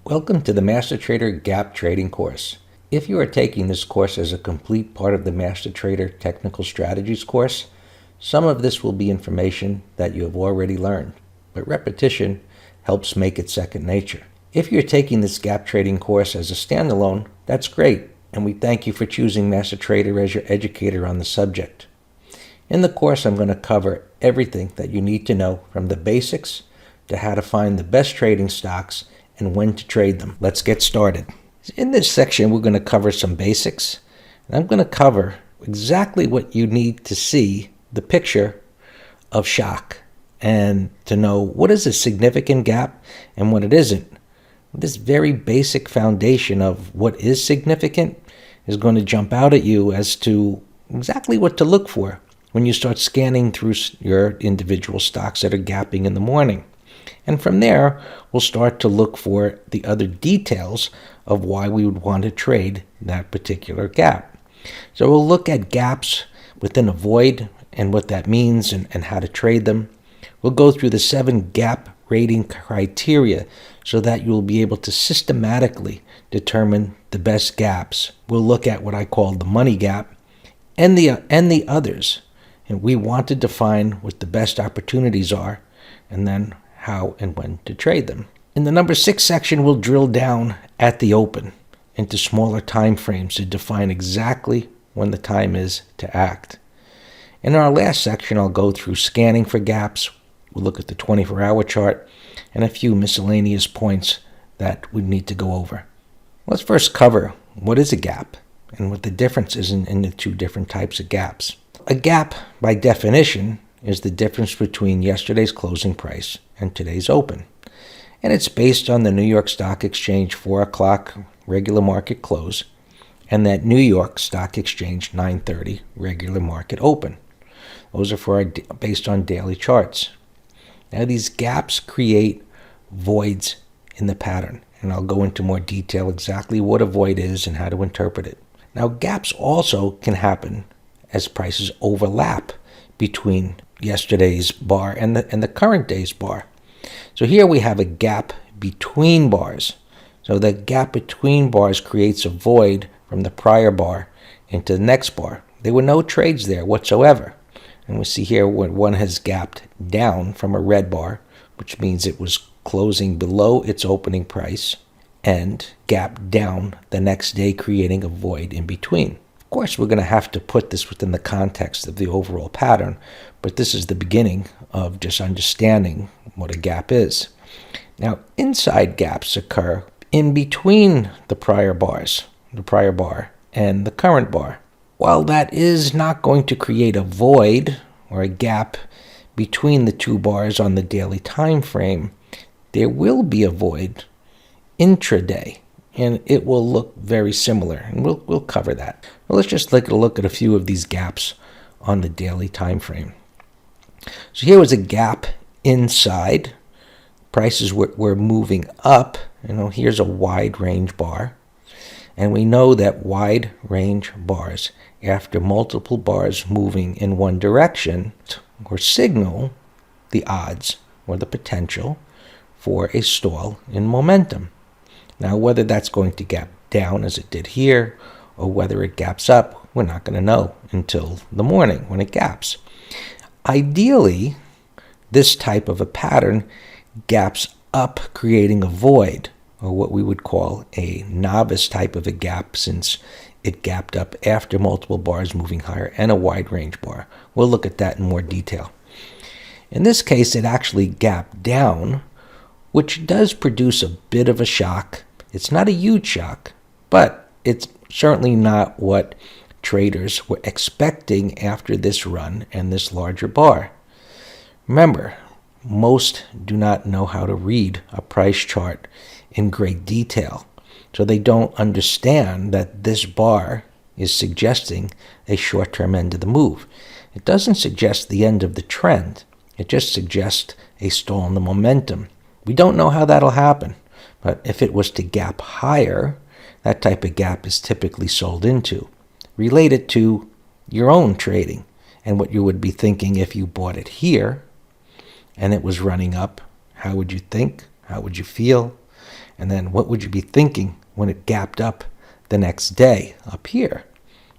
Welcome to the Master Trader Gap Trading course. If you are taking this course as a complete part of the Master Trader Technical Strategies course, some of this will be information that you have already learned, but repetition helps make it second nature. If you're taking this gap trading course as a standalone, that's great, and we thank you for choosing Master Trader as your educator on the subject. In the course, I'm going to cover everything that you need to know, from the basics to how to find the best trading stocks and when to trade them. Let's get started. In this section, we're going to cover some basics. And I'm going to cover exactly what you need to see the picture of shock and to know what is a significant gap and what it isn't. This very basic foundation of what is significant is going to jump out at you as to exactly what to look for when you start scanning through your individual stocks that are gapping in the morning. And from there, we'll start to look for the other details of why we would want to trade that particular gap. So we'll look at gaps within a void and what that means and how to trade them. We'll go through the 7 gap rating criteria so that you'll be able to systematically determine the best gaps. We'll look at what I call the money gap and the others. And we want to define what the best opportunities are and then how and when to trade them. In the number 6 section, we'll drill down at the open into smaller time frames to define exactly when the time is to act. In our last section, I'll go through scanning for gaps. We'll look at the 24-hour chart and a few miscellaneous points that we need to go over. Let's first cover what is a gap and what the difference is in the 2 different types of gaps. A gap, by definition, is the difference between yesterday's closing price and today's open. And it's based on the New York Stock Exchange 4 o'clock regular market close and that New York Stock Exchange 9:30 regular market open. Those are based on daily charts. Now these gaps create voids in the pattern, and I'll go into more detail exactly what a void is and how to interpret it. Now gaps also can happen as prices overlap between yesterday's bar and the current day's bar. So here we have a gap between bars. So the gap between bars creates a void from the prior bar into the next bar. There were no trades there whatsoever. And we see here when one has gapped down from a red bar, which means it was closing below its opening price, and gapped down the next day, creating a void in between. Of course, we're going to have to put this within the context of the overall pattern, but this is the beginning of just understanding what a gap is. Now, inside gaps occur in between the prior bar and the current bar. While that is not going to create a void or a gap between the 2 bars on the daily time frame, there will be a void intraday. And it will look very similar, and we'll cover that. Well, let's just take a look at a few of these gaps on the daily time frame. So here was a gap inside. Prices were moving up. Here's a wide range bar. And we know that wide range bars, after multiple bars moving in one direction, or signal the odds or the potential for a stall in momentum. Now, whether that's going to gap down as it did here, or whether it gaps up, we're not going to know until the morning when it gaps. Ideally, this type of a pattern gaps up, creating a void, or what we would call a novice type of a gap, since it gapped up after multiple bars moving higher and a wide range bar. We'll look at that in more detail. In this case, it actually gapped down, which does produce a bit of a shock. It's not a huge shock, but it's certainly not what traders were expecting after this run and this larger bar. Remember, most do not know how to read a price chart in great detail, so they don't understand that this bar is suggesting a short-term end of the move. It doesn't suggest the end of the trend. It just suggests a stall in the momentum. We don't know how that'll happen, but if it was to gap higher, that type of gap is typically sold into. Relate it to your own trading and what you would be thinking if you bought it here and it was running up. How would you think? How would you feel? And then what would you be thinking when it gapped up the next day up here?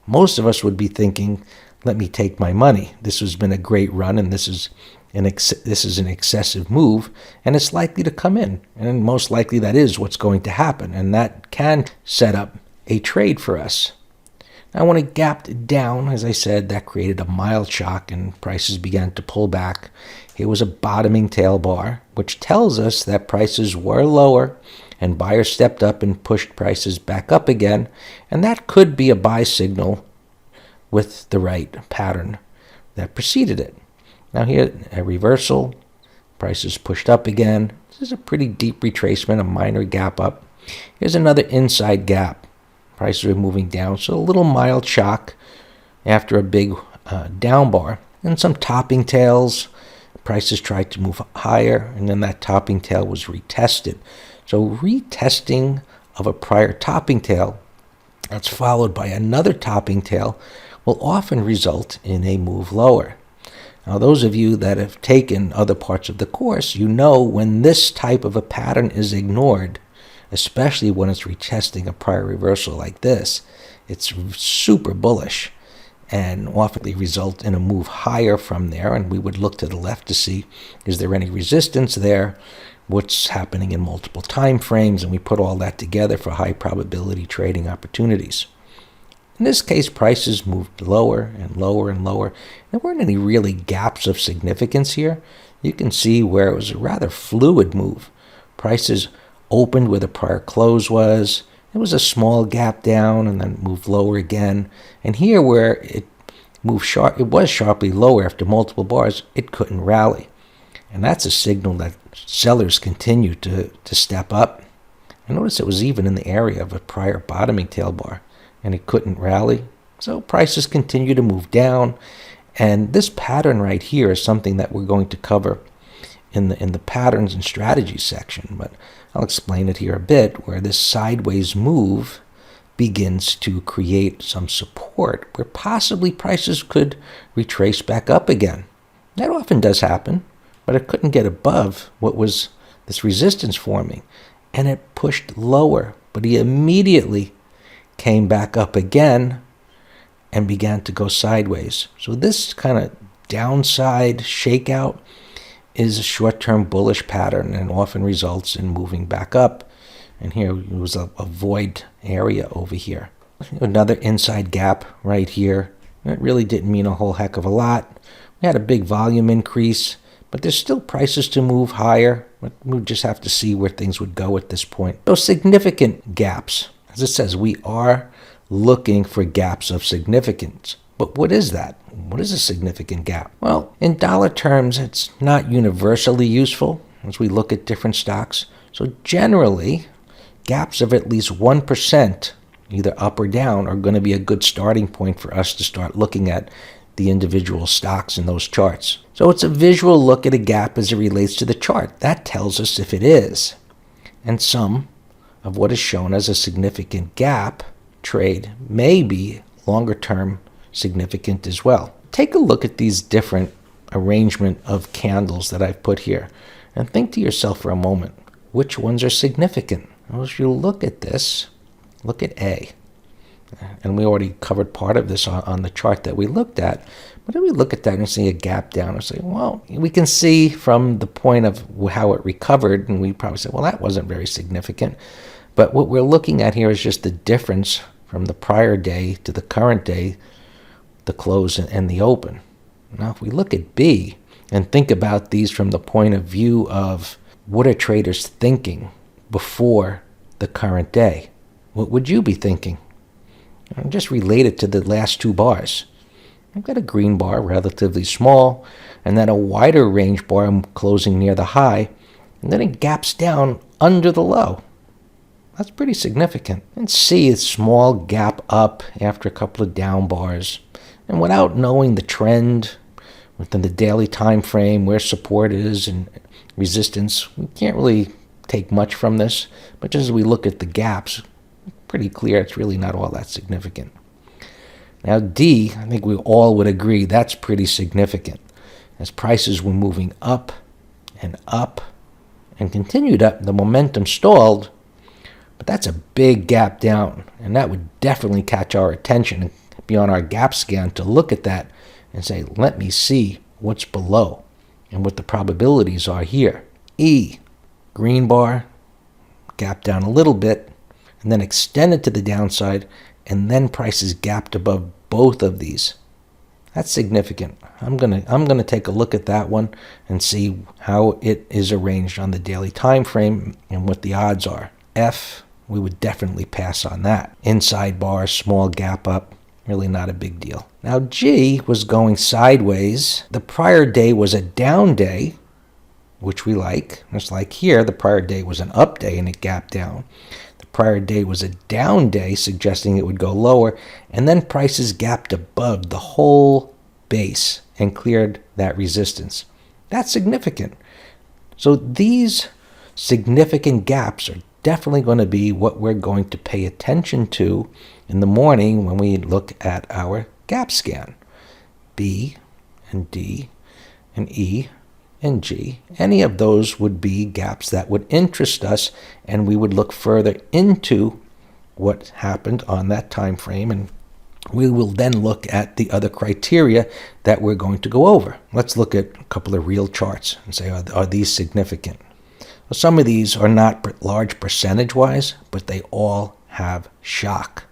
Most of us would be thinking, let me take my money. This has been a great run, and this is an excessive move, and it's likely to come in. And most likely that is what's going to happen, and that can set up a trade for us. Now, when it gapped down, as I said, that created a mild shock and prices began to pull back. It was a bottoming tail bar, which tells us that prices were lower and buyers stepped up and pushed prices back up again, and that could be a buy signal with the right pattern that preceded it. Now here, a reversal, prices pushed up again. This is a pretty deep retracement, a minor gap up. Here's another inside gap. Prices are moving down, so a little mild shock after a big down bar. And some topping tails. Prices tried to move higher, and then that topping tail was retested. So retesting of a prior topping tail that's followed by another topping tail will often result in a move lower. Now, those of you that have taken other parts of the course, you know when this type of a pattern is ignored, especially when it's retesting a prior reversal like this, it's super bullish and often result in a move higher from there. And we would look to the left to see, is there any resistance there? What's happening in multiple time frames? And we put all that together for high probability trading opportunities. In this case, prices moved lower and lower and lower. There weren't any really gaps of significance here. You can see where it was a rather fluid move. Prices opened where the prior close was. It was a small gap down and then moved lower again. And here where it moved sharp, it was sharply lower after multiple bars, it couldn't rally. And that's a signal that sellers continue to step up. I noticed it was even in the area of a prior bottoming tail bar, and it couldn't rally. So prices continue to move down. And this pattern right here is something that we're going to cover in the patterns and strategies section, but I'll explain it here a bit, where this sideways move begins to create some support where possibly prices could retrace back up again. That often does happen, but it couldn't get above what was this resistance forming, and it pushed lower, but he immediately came back up again and began to go sideways. So this kind of downside shakeout is a short-term bullish pattern and often results in moving back up. And here it was a void area over here. Another inside gap right here. It really didn't mean a whole heck of a lot. We had a big volume increase, but there's still prices to move higher. We just have to see where things would go at this point. Those significant gaps, as it says, we are looking for gaps of significance. But what is that? What is a significant gap? Well, in dollar terms, it's not universally useful as we look at different stocks. So generally, gaps of at least 1%, either up or down, are going to be a good starting point for us to start looking at the individual stocks in those charts. So it's a visual look at a gap as it relates to the chart. That tells us if it is. And some of what is shown as a significant gap trade may be longer term significant as well. Take a look at these different arrangement of candles that I've put here and think to yourself for a moment, which ones are significant? Well, if you look at this, look at A. And we already covered part of this on the chart that we looked at. But if we look at that and see a gap down and say, well, we can see from the point of how it recovered, and we probably say, well, that wasn't very significant. But what we're looking at here is just the difference from the prior day to the current day, the close and the open. Now, if we look at B and think about these from the point of view of what are traders thinking before the current day, what would you be thinking? And just relate it to the last two bars. I've got a green bar, relatively small, and then a wider range bar closing near the high, and then it gaps down under the low. That's pretty significant. And C is small gap up after a couple of down bars. And without knowing the trend within the daily time frame, where support is and resistance, we can't really take much from this. But just as we look at the gaps, pretty clear it's really not all that significant. Now D, I think we all would agree that's pretty significant, as prices were moving up and continued up. The momentum stalled, But that's a big gap down, and that would definitely catch our attention and be on our gap scan to look at that and say, let me see what's below and what the probabilities are here. E, green bar, gap down a little bit, and then extended to the downside, and then prices gapped above both of these. That's significant. I'm gonna take a look at that one and see how it is arranged on the daily time frame and what the odds are. F, we would definitely pass on that. Inside bar, small gap up, really not a big deal. Now G was going sideways. The prior day was a down day, which we like. Just like here, the prior day was an up day and it gapped down. The prior day was a down day, suggesting it would go lower, and then prices gapped above the whole base and cleared that resistance. That's significant. So these significant gaps are definitely going to be what we're going to pay attention to in the morning when we look at our gap scan. B and D and E and G, any of those would be gaps that would interest us, and we would look further into what happened on that time frame, and we will then look at the other criteria that we're going to go over. Let's look at a couple of real charts and say, are these significant? Well, some of these are not large percentage-wise, but they all have shock.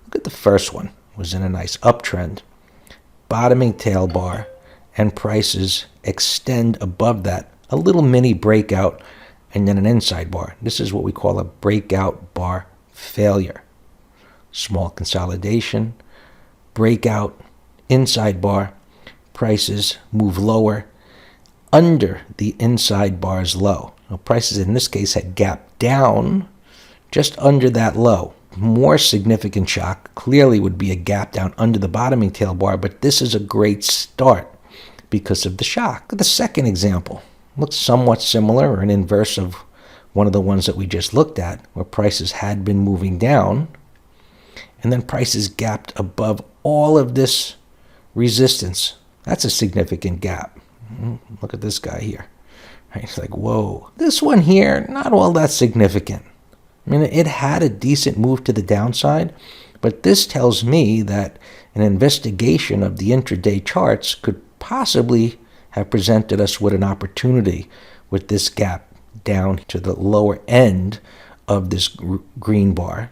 Look at the first one. It was in a nice uptrend. Bottoming tail bar, and prices extend above that, a little mini breakout, and then an inside bar. This is what we call a breakout bar failure. Small consolidation, breakout, inside bar, prices move lower under the inside bar's low. Now, prices in this case had gapped down just under that low. More significant shock clearly would be a gap down under the bottoming tail bar, but this is a great start because of the shock. The second example looks somewhat similar, or an inverse of one of the ones that we just looked at, where prices had been moving down, and then prices gapped above all of this resistance. That's a significant gap. Look at this guy here. Right? It's like, whoa. This one here, not all that significant. I mean, it had a decent move to the downside, but this tells me that an investigation of the intraday charts could possibly have presented us with an opportunity with this gap down to the lower end of this green bar,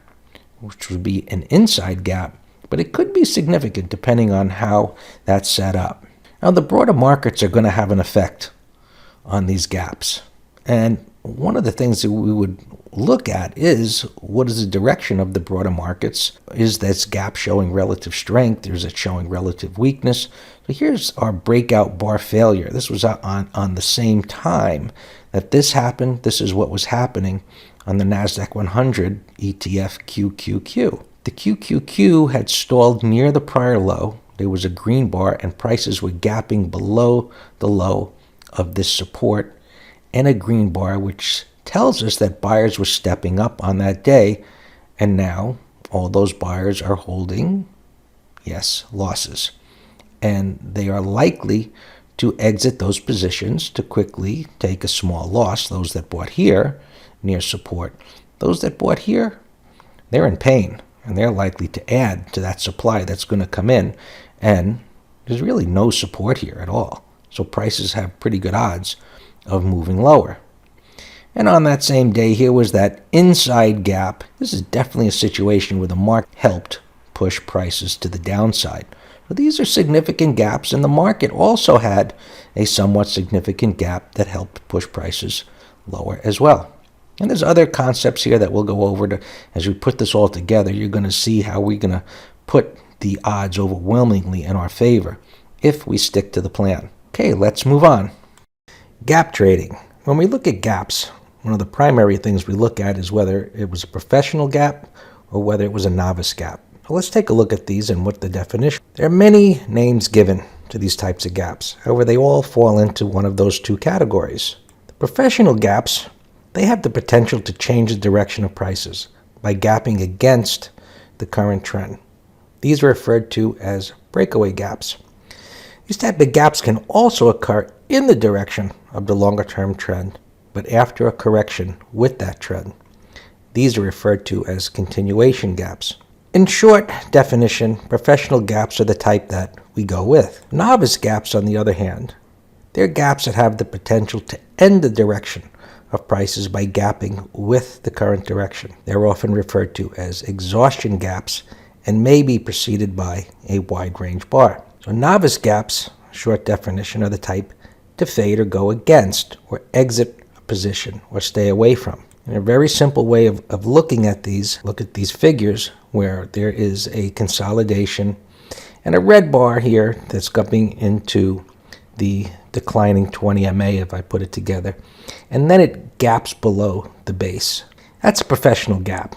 which would be an inside gap, but it could be significant depending on how that's set up. Now, the broader markets are going to have an effect on these gaps. And one of the things that we would look at is, what is the direction of the broader markets? Is this gap showing relative strength? Is it showing relative weakness? So here's our breakout bar failure. This was on the same time that this happened. This is what was happening on the NASDAQ 100 ETF QQQ. The QQQ had stalled near the prior low. There was a green bar, and prices were gapping below the low of this support and a green bar, which tells us that buyers were stepping up on that day, and now all those buyers are holding, yes, losses. And they are likely to exit those positions to quickly take a small loss. Those that bought here near support, those that bought here, they're in pain, and they're likely to add to that supply that's going to come in, and there's really no support here at all. So prices have pretty good odds of moving lower. And on that same day, here was that inside gap. This is definitely a situation where the market helped push prices to the downside. So these are significant gaps, and the market also had a somewhat significant gap that helped push prices lower as well. And there's other concepts here that we'll go over as we put this all together. You're going to see how we're going to put the odds overwhelmingly in our favor if we stick to the plan. Okay, let's move on. Gap trading. When we look at gaps, one of the primary things we look at is whether it was a professional gap or whether it was a novice gap. So let's take a look at these and what the definition. There are many names given to these types of gaps. However, they all fall into one of those two categories. The professional gaps, they have the potential to change the direction of prices by gapping against the current trend. These are referred to as breakaway gaps. These type of gaps can also occur in the direction of the longer-term trend, but after a correction with that trend. These are referred to as continuation gaps. In short definition, professional gaps are the type that we go with. Novice gaps, on the other hand, they're gaps that have the potential to end the direction of prices by gapping with the current direction. They're often referred to as exhaustion gaps and may be preceded by a wide range bar. So novice gaps, short definition, are the type to fade or go against or exit a position or stay away from. And a very simple way of looking at these, look at these figures where there is a consolidation and a red bar here that's coming into the declining 20 MA, if I put it together, and then it gaps below the base. That's a professional gap.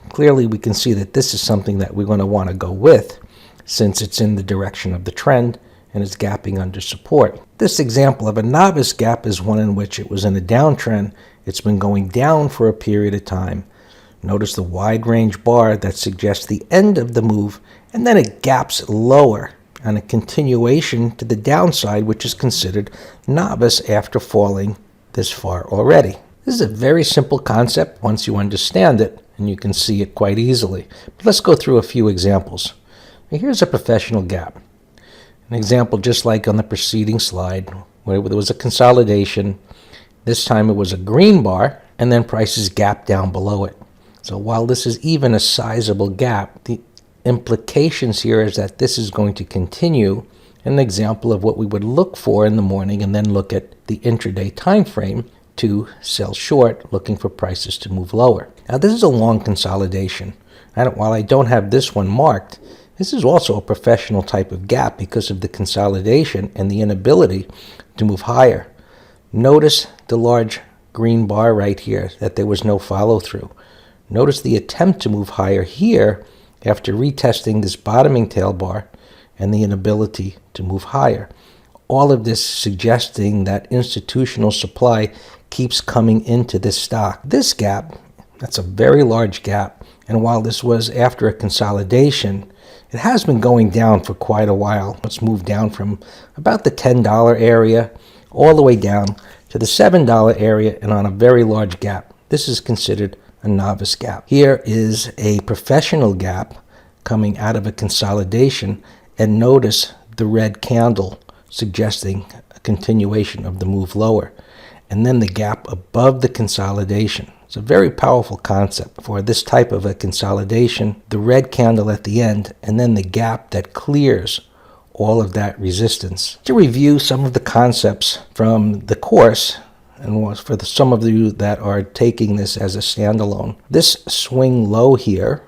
Clearly we can see that this is something that we're going to want to go with since it's in the direction of the trend and is gapping under support. This example of a novice gap is one in which it was in a downtrend. It's been going down for a period of time. Notice the wide range bar that suggests the end of the move, and then it gaps lower and a continuation to the downside, which is considered novice after falling this far already. This is a very simple concept once you understand it, and you can see it quite easily. But let's go through a few examples. Here's a professional gap. An example just like on the preceding slide, where there was a consolidation. This time it was a green bar, and then prices gap down below it. So while this is even a sizable gap, the implications here is that this is going to continue. An example of what we would look for in the morning and then look at the intraday time frame to sell short, looking for prices to move lower. Now this is a long consolidation. While I don't have this one marked, this is also a professional type of gap because of the consolidation and the inability to move higher. Notice the large green bar right here, that there was no follow through. Notice the attempt to move higher here after retesting this bottoming tail bar and the inability to move higher. All of this suggesting that institutional supply keeps coming into this stock. This gap, that's a very large gap, and while this was after a consolidation, it has been going down for quite a while. It's moved down from about the $10 area all the way down to the $7 area and on a very large gap. This is considered a novice gap. Here is a professional gap coming out of a consolidation, and notice the red candle suggesting a continuation of the move lower, and then the gap above the consolidation. It's a very powerful concept for this type of a consolidation, the red candle at the end, and then the gap that clears all of that resistance. To review some of the concepts from the course, and for some of you that are taking this as a standalone, this swing low here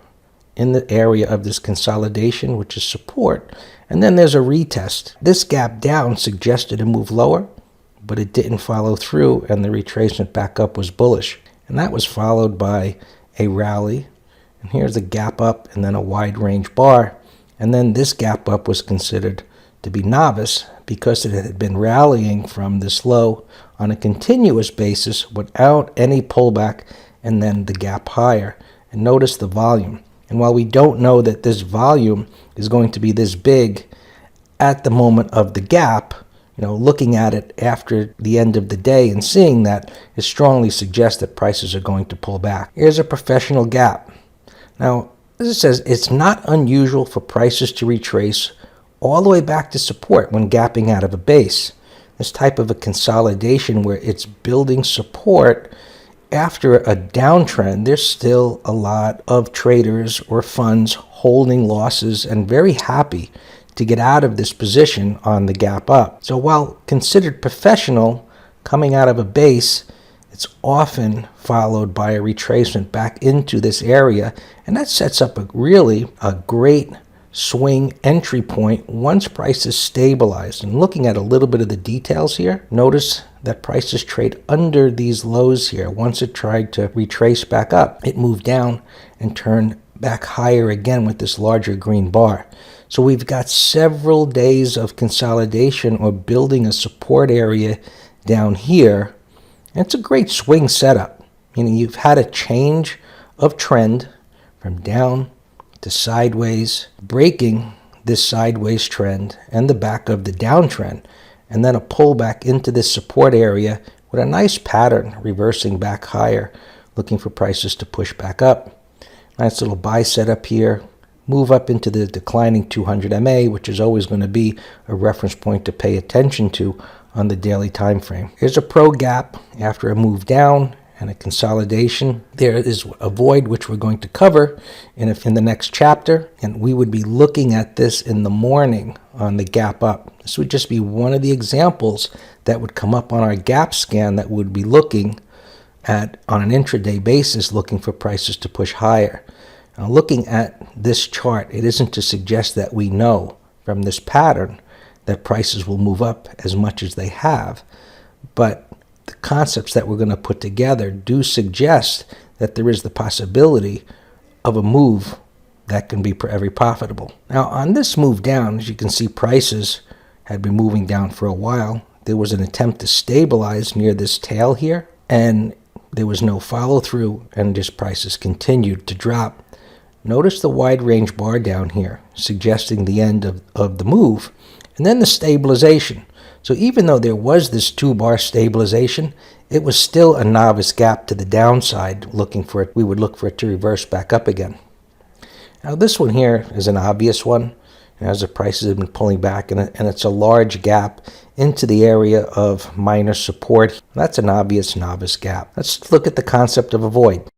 in the area of this consolidation, which is support, and then there's a retest. This gap down suggested a move lower, but it didn't follow through, and the retracement back up was bullish. And that was followed by a rally, and here's a gap up and then a wide range bar, and then this gap up was considered to be novice because it had been rallying from this low on a continuous basis without any pullback, and then the gap higher. And notice the volume. And while we don't know that this volume is going to be this big at the moment of the gap, looking at it after the end of the day and seeing that, it strongly suggests that prices are going to pull back. Here's a professional gap. Now, as it says, it's not unusual for prices to retrace all the way back to support when gapping out of a base. This type of a consolidation where it's building support after a downtrend, there's still a lot of traders or funds holding losses and very happy to get out of this position on the gap up. So while considered professional, coming out of a base, it's often followed by a retracement back into this area, and that sets up a great swing entry point once prices stabilize. And looking at a little bit of the details here, notice that prices trade under these lows here. Once it tried to retrace back up, it moved down and turned back higher again with this larger green bar. So we've got several days of consolidation or building a support area down here. And it's a great swing setup. You've had a change of trend from down to sideways, breaking this sideways trend and the back of the downtrend, and then a pullback into this support area with a nice pattern reversing back higher, looking for prices to push back up. Nice little buy setup here. Move up into the declining 200 MA, which is always going to be a reference point to pay attention to on the daily time frame. Here's a pro gap after a move down and a consolidation. There is a void which we're going to cover in the next chapter, and we would be looking at this in the morning on the gap up. This would just be one of the examples that would come up on our gap scan that would be looking at on an intraday basis, looking for prices to push higher. Now, looking at this chart, it isn't to suggest that we know from this pattern that prices will move up as much as they have, but the concepts that we're going to put together do suggest that there is the possibility of a move that can be very profitable. Now, on this move down, as you can see, prices had been moving down for a while. There was an attempt to stabilize near this tail here, and there was no follow through, and just prices continued to drop. Notice the wide range bar down here, suggesting the end of the move, and then the stabilization. So even though there was this 2-bar stabilization, it was still a novice gap to the downside. We would look for it to reverse back up again. Now this one here is an obvious one, as the prices have been pulling back, and it's a large gap into the area of minor support. That's an obvious novice gap. Let's look at the concept of a void.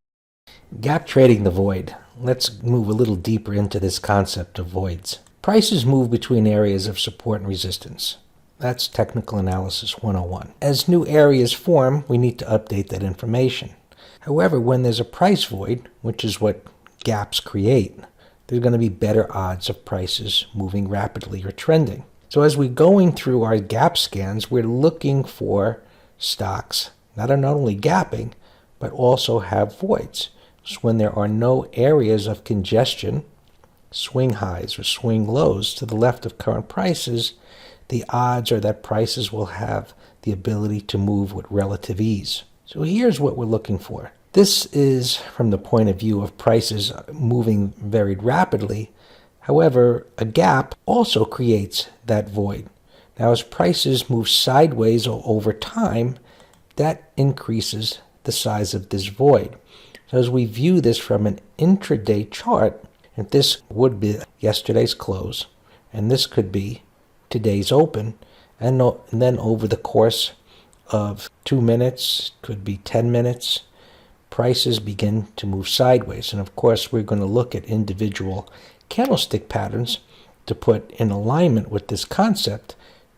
Gap trading the void. Let's move a little deeper into this concept of voids. Prices move between areas of support and resistance. That's technical analysis 101. As new areas form, we need to update that information. However, when there's a price void, which is what gaps create, there's going to be better odds of prices moving rapidly or trending. So as we're going through our gap scans, we're looking for stocks that are not only gapping, but also have voids. So when there are no areas of congestion, swing highs or swing lows to the left of current prices, the odds are that prices will have the ability to move with relative ease. So here's what we're looking for. This is from the point of view of prices moving very rapidly. However, a gap also creates that void. Now, as prices move sideways or over time, that increases the size of this void. So as we view this from an intraday chart, and this would be yesterday's close, and this could be today's open, and then over the course of 2 minutes, could be 10 minutes, prices begin to move sideways. And of course, we're going to look at individual candlestick patterns to put in alignment with this concept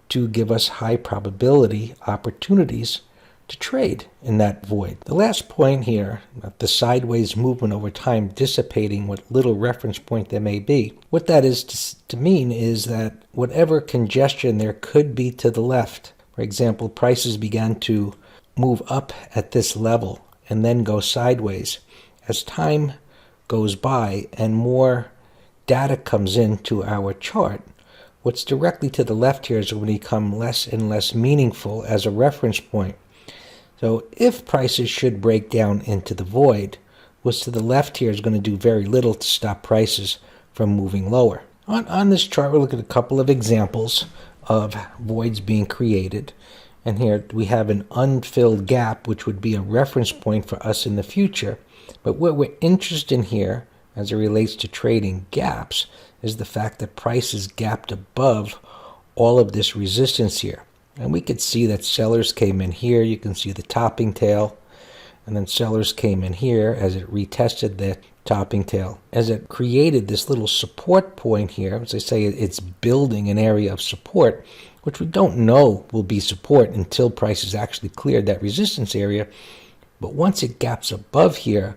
to give us high probability opportunities to trade in that void. The last point here, the sideways movement over time dissipating what little reference point there may be, what that is to mean is that whatever congestion there could be to the left, for example, prices began to move up at this level and then go sideways. As time goes by and more data comes into our chart, what's directly to the left here is going to become less and less meaningful as a reference point. So if prices should break down into the void, what's to the left here is going to do very little to stop prices from moving lower. On this chart, we'll look at a couple of examples of voids being created. And here we have an unfilled gap, which would be a reference point for us in the future. But what we're interested in here, as it relates to trading gaps, is the fact that prices gapped above all of this resistance here. And we could see that sellers came in here. You can see the topping tail. And then sellers came in here as it retested the topping tail. As it created this little support point here, as I say, it's building an area of support, which we don't know will be support until prices actually cleared that resistance area. But once it gaps above here,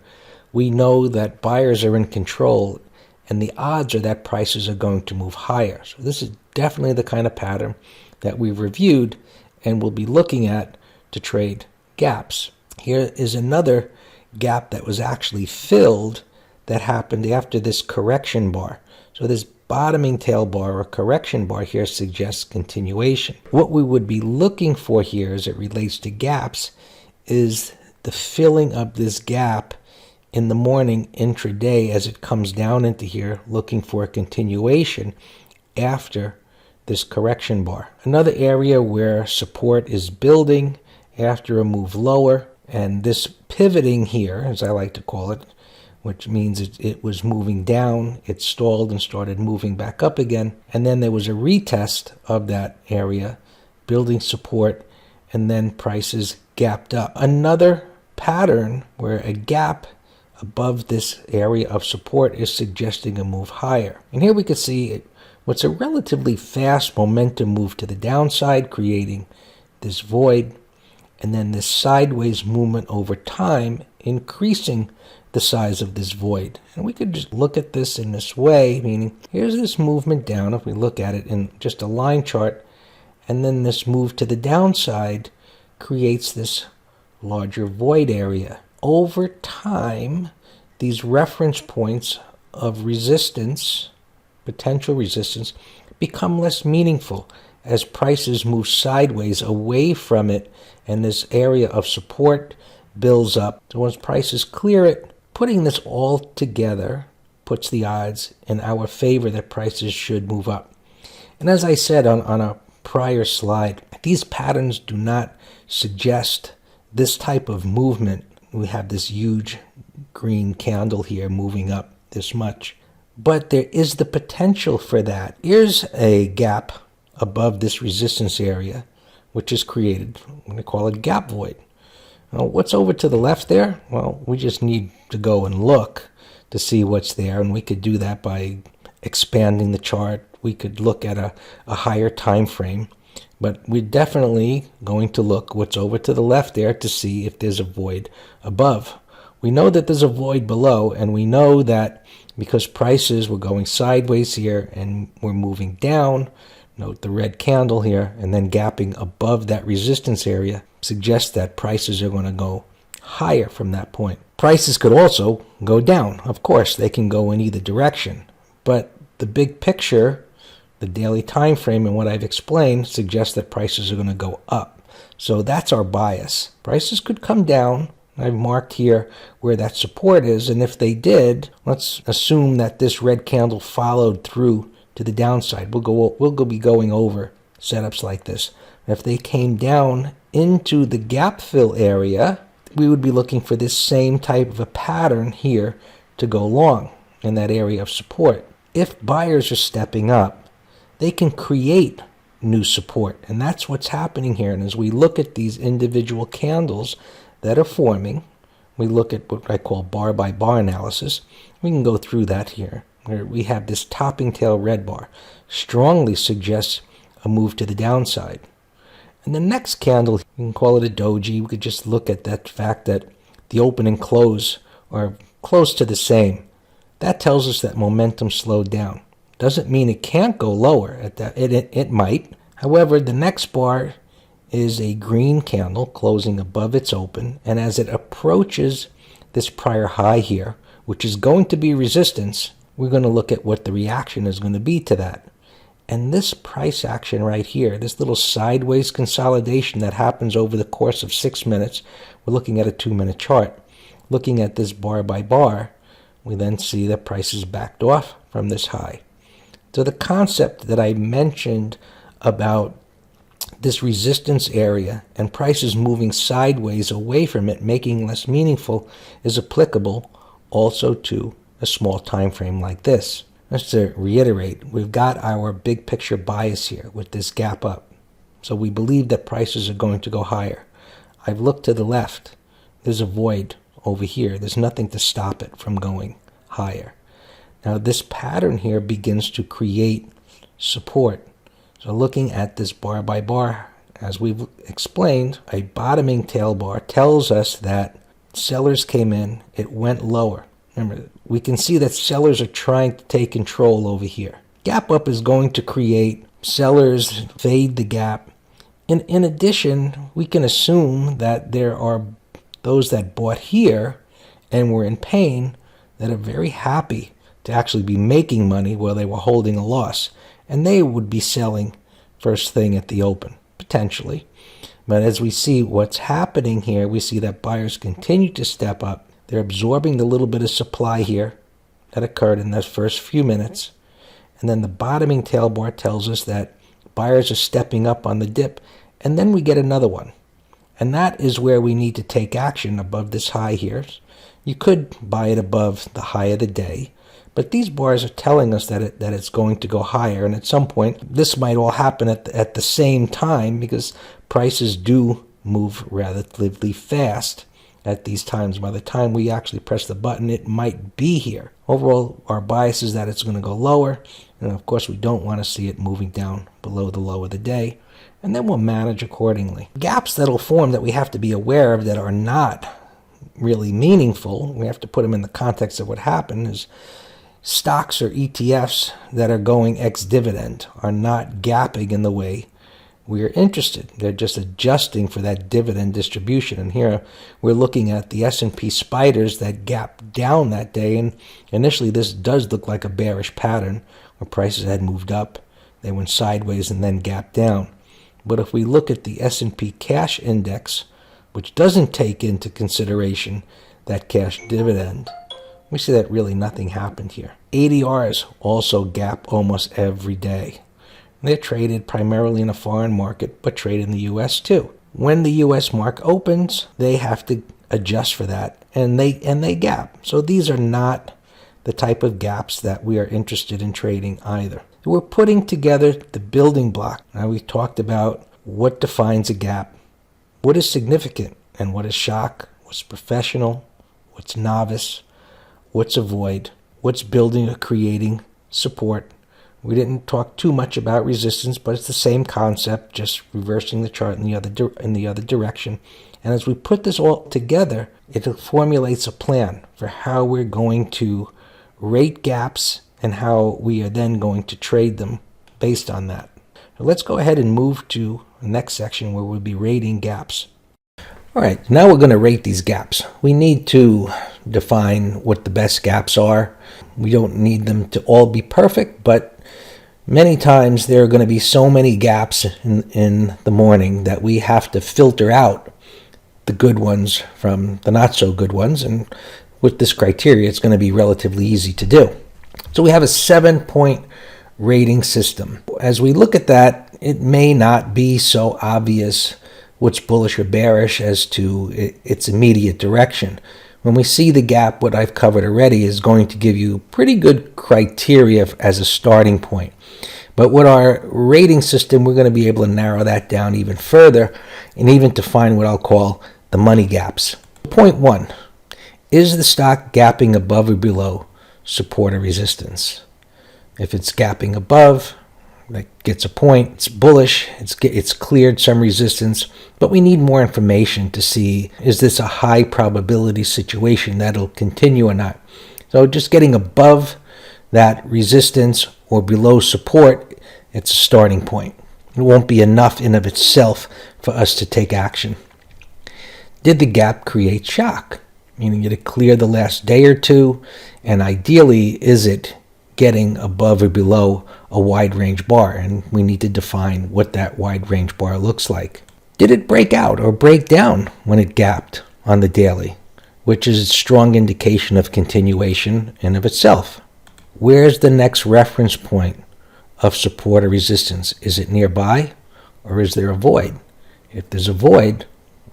we know that buyers are in control, and the odds are that prices are going to move higher. So this is definitely the kind of pattern that we've reviewed and will be looking at to trade gaps. Here is another gap that was actually filled that happened after this correction bar. So this bottoming tail bar or correction bar here suggests continuation. What we would be looking for here as it relates to gaps is the filling of this gap in the morning intraday as it comes down into here, looking for a continuation after this correction bar. Another area where support is building after a move lower And this pivoting here, as I like to call it, which means it was moving down, it stalled and started moving back up again. And then there was a retest of that area, building support, and then prices gapped up. Another pattern where a gap above this area of support is suggesting a move higher. And here we can see what's a relatively fast momentum move to the downside, creating this void, and then this sideways movement over time, increasing the size of this void. And we could just look at this in this way, meaning here's this movement down, if we look at it in just a line chart, and then this move to the downside creates this larger void area. Over time, these reference points of resistance, potential resistance, become less meaningful as prices move sideways away from it and this area of support builds up. So once prices clear it, putting this all together puts the odds in our favor that prices should move up. And as I said on a prior slide, these patterns do not suggest this type of movement. We have this huge green candle here moving up this much, but there is the potential for that. Here's a gap above this resistance area, which is created. I'm going to call it gap void. Now, what's over to the left there? Well, we just need to go and look to see what's there, and we could do that by expanding the chart. We could look at a higher time frame, but we're definitely going to look what's over to the left there to see if there's a void above. We know that there's a void below, and we know that because prices were going sideways here and we're moving down, note the red candle here, and then gapping above that resistance area suggests that prices are going to go higher from that point. Prices could also go down. Of course, they can go in either direction, but the big picture, the daily time frame and what I've explained suggests that prices are going to go up. So that's our bias. Prices could come down. I've marked here where that support is, and if they did, let's assume that this red candle followed through to the downside. We'll be going over setups like this. If they came down into the gap fill area, we would be looking for this same type of a pattern here to go long in that area of support. If buyers are stepping up, they can create new support, and that's what's happening here. And as we look at these individual candles that are forming, we look at what I call bar by bar analysis. We can go through that here, where we have this topping tail red bar strongly suggests a move to the downside. And the next candle, you can call it a doji. We could just look at that fact that the open and close are close to the same. That tells us that momentum slowed down. Doesn't mean it can't go lower. It might. However, the next bar is a green candle closing above its open, and as it approaches this prior high here, which is going to be resistance, we're going to look at what the reaction is going to be to that. And this price action right here, this little sideways consolidation that happens over the course of 6 minutes, we're looking at a 2-minute chart. Looking at this bar by bar, we then see that prices backed off from this high. So the concept that I mentioned about this resistance area and prices moving sideways away from it, making less meaningful, is applicable also to a small time frame like this. Just to reiterate, we've got our big picture bias here with this gap up. So we believe that prices are going to go higher. I've looked to the left. There's a void over here. There's nothing to stop it from going higher. Now this pattern here begins to create support. So looking at this bar by bar, as we've explained, a bottoming tail bar tells us that sellers came in, it went lower. Remember, we can see that sellers are trying to take control over here. Gap up is going to create sellers fade the gap. In addition, we can assume that there are those that bought here and were in pain that are very happy to actually be making money while they were holding a loss. And they would be selling first thing at the open, potentially. But as we see what's happening here, we see that buyers continue to step up. They're absorbing the little bit of supply here that occurred in those first few minutes. And then the bottoming tail bar tells us that buyers are stepping up on the dip. And then we get another one. And that is where we need to take action above this high here. You could buy it above the high of the day, but these bars are telling us that it's going to go higher, and at some point this might all happen at the same time, because prices do move relatively fast at these times. By the time we actually press the button, it might be here. Overall, our bias is that it's going to go lower, and of course we don't want to see it moving down below the low of the day, and then we'll manage accordingly. Gaps that'll form that we have to be aware of that are not really meaningful, we have to put them in the context of what happened, is stocks or ETFs that are going ex-dividend are not gapping in the way we are interested. They're just adjusting for that dividend distribution. And here we're looking at the S&P spiders that gapped down that day. And initially this does look like a bearish pattern where prices had moved up. They went sideways and then gapped down. But if we look at the S&P cash index, which doesn't take into consideration that cash dividend, we see that really nothing happened here. ADRs also gap almost every day. They're traded primarily in a foreign market, but trade in the U.S. too. When the U.S. market opens, they have to adjust for that, and they gap. So these are not the type of gaps that we are interested in trading either. We're putting together the building block. Now we talked about what defines a gap, what is significant, and what is shock, what's professional, what's novice, what's a void, what's building or creating support. We didn't talk too much about resistance, but it's the same concept, just reversing the chart in the other direction. And as we put this all together, it formulates a plan for how we're going to rate gaps and how we are then going to trade them based on that. So let's go ahead and move to the next section where we'll be rating gaps. All right, now we're going to rate these gaps. We need to define what the best gaps are. We don't need them to all be perfect, but many times there are going to be so many gaps in the morning that we have to filter out the good ones from the not so good ones. And with this criteria, it's going to be relatively easy to do. So we have a 7-point rating system. As we look at that, it may not be so obvious what's bullish or bearish as to its immediate direction. When we see the gap, what I've covered already is going to give you pretty good criteria as a starting point. But with our rating system, we're going to be able to narrow that down even further and even to find what I'll call the money gaps. Point 1, is the stock gapping above or below support or resistance? If it's gapping above, that gets a point, it's bullish, it's cleared some resistance, but we need more information to see, is this a high probability situation that'll continue or not? So just getting above that resistance or below support, it's a starting point. It won't be enough in of itself for us to take action. Did the gap create shock? Meaning, did it clear the last day or two? And ideally, is it getting above or below a wide range bar? And we need to define what that wide range bar looks like. Did it break out or break down when it gapped on the daily, which is a strong indication of continuation in of itself? Where's the next reference point of support or resistance? Is it nearby, or is there a void? If there's a void,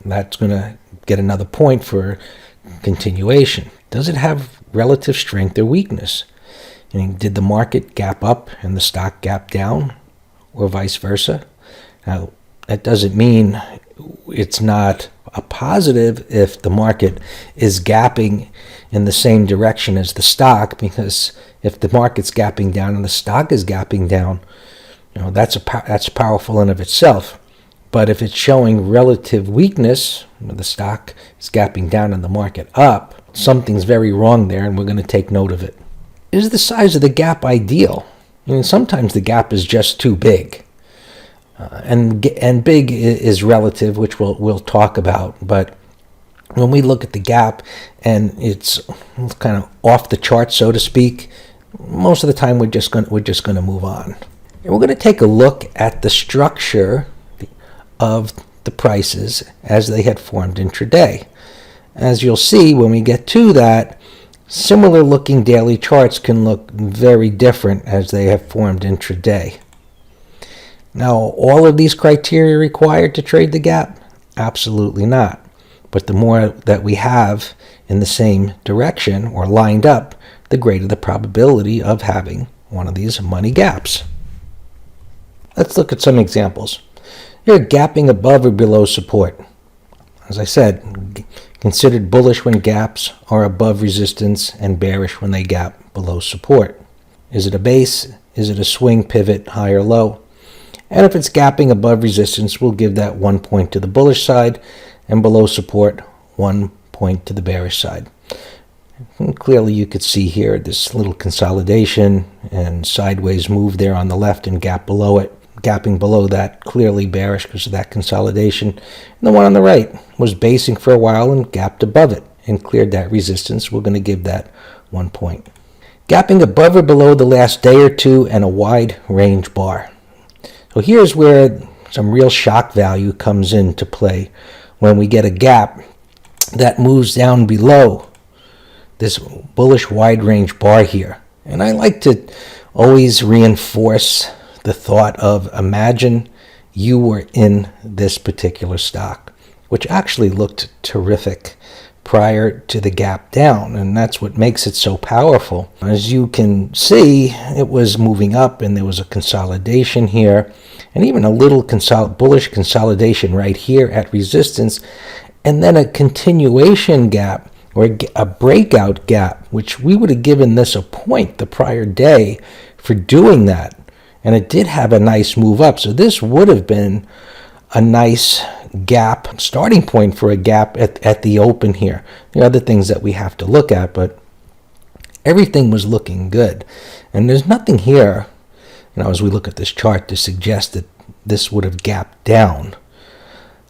that's going to get another point for continuation. Does it have relative strength or weakness? I mean, did the market gap up and the stock gap down, or vice versa? Now, that doesn't mean it's not a positive if the market is gapping in the same direction as the stock, because if the market's gapping down and the stock is gapping down, that's powerful in of itself. But if it's showing relative weakness, the stock is gapping down and the market up, something's very wrong there, and we're going to take note of it. Is the size of the gap ideal? I mean, sometimes the gap is just too big. And big is relative, which we'll talk about. But when we look at the gap and it's kind of off the chart, so to speak, most of the time we're just going to move on. And we're going to take a look at the structure of the prices as they had formed intraday. As you'll see when we get to that, similar looking daily charts can look very different as they have formed intraday. Now, all of these criteria required to trade the gap? Absolutely not. But the more that we have in the same direction or lined up, the greater the probability of having one of these money gaps. Let's look at some examples. Here, gapping above or below support. As I said, considered bullish when gaps are above resistance and bearish when they gap below support. Is it a base? Is it a swing pivot, high or low? And if it's gapping above resistance, we'll give that 1 point to the bullish side, and below support, 1 point to the bearish side. And clearly you could see here this little consolidation and sideways move there on the left and gap below it. Gapping below that, clearly bearish because of that consolidation. And the one on the right was basing for a while and gapped above it and cleared that resistance. We're going to give that 1 point. Gapping above or below the last day or two and a wide range bar. So here's where some real shock value comes into play when we get a gap that moves down below this bullish wide range bar here. And I like to always reinforce the thought of imagine you were in this particular stock, which actually looked terrific prior to the gap down, and that's what makes it so powerful. As you can see, it was moving up and there was a consolidation here and even a little bullish consolidation right here at resistance, and then a continuation gap or a breakout gap, which we would have given this a point the prior day for doing that. And it did have a nice move up. So this would have been a nice gap, starting point for a gap at the open here. There are other things that we have to look at, but everything was looking good. And there's nothing here, as we look at this chart, to suggest that this would have gapped down.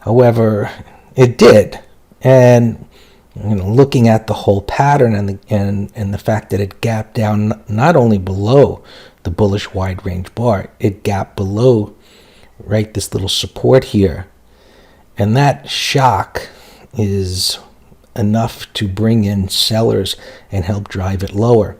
However, it did. And looking at the whole pattern and the fact that it gapped down not only below the bullish wide range bar, it gapped below this little support here, and that shock is enough to bring in sellers and help drive it lower.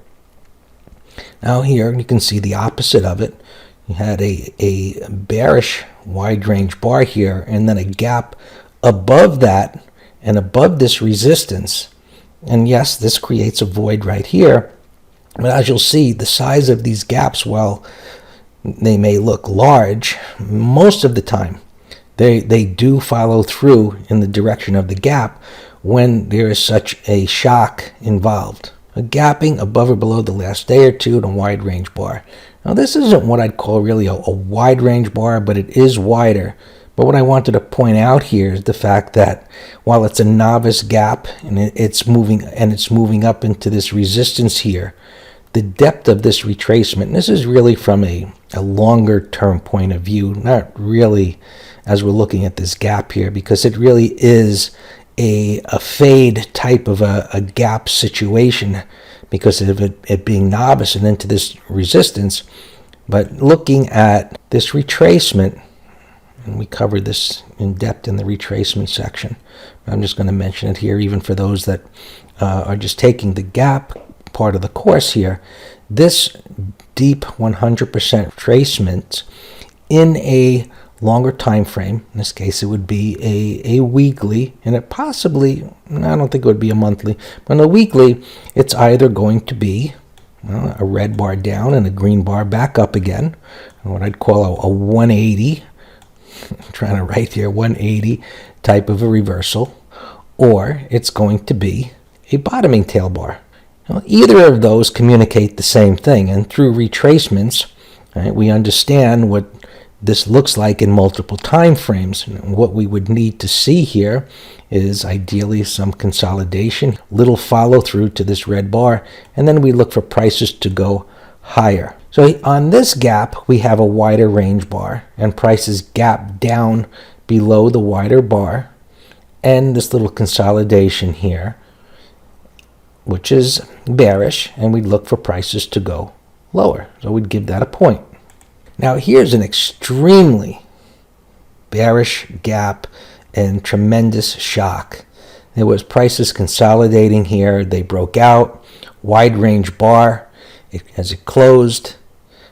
Now here you can see the opposite of it. You had a bearish wide range bar here and then a gap above that and above this resistance, and yes, this creates a void right here. But as you'll see, the size of these gaps, while they may look large, most of the time they do follow through in the direction of the gap when there is such a shock involved. A gapping above or below the last day or two and a wide range bar. Now this isn't what I'd call really a wide range bar, but it is wider. But what I wanted to point out here is the fact that while it's a novice gap and it's moving up into this resistance here, the depth of this retracement, and this is really from a longer term point of view, not really as we're looking at this gap here, because it really is a fade type of a gap situation because of it being novice and into this resistance. But looking at this retracement, and we covered this in depth in the retracement section, I'm just going to mention it here even for those that are just taking the gap part of the course here. This deep 100% retracement in a longer time frame, in this case it would be a weekly, and it possibly, I don't think it would be a monthly, but on a weekly it's either going to be a red bar down and a green bar back up again, what I'd call a 180, I'm trying to write here, 180 type of a reversal, or it's going to be a bottoming tail bar. Now, either of those communicate the same thing, and through retracements, we understand what this looks like in multiple time frames. What we would need to see here is ideally some consolidation, little follow through to this red bar, and then we look for prices to go higher. So on this gap, we have a wider range bar, and prices gap down below the wider bar, and this little consolidation here, which is bearish, and we'd look for prices to go lower. So we'd give that a point. Now here's an extremely bearish gap and tremendous shock. There was prices consolidating here. They broke out, wide range bar as it closed,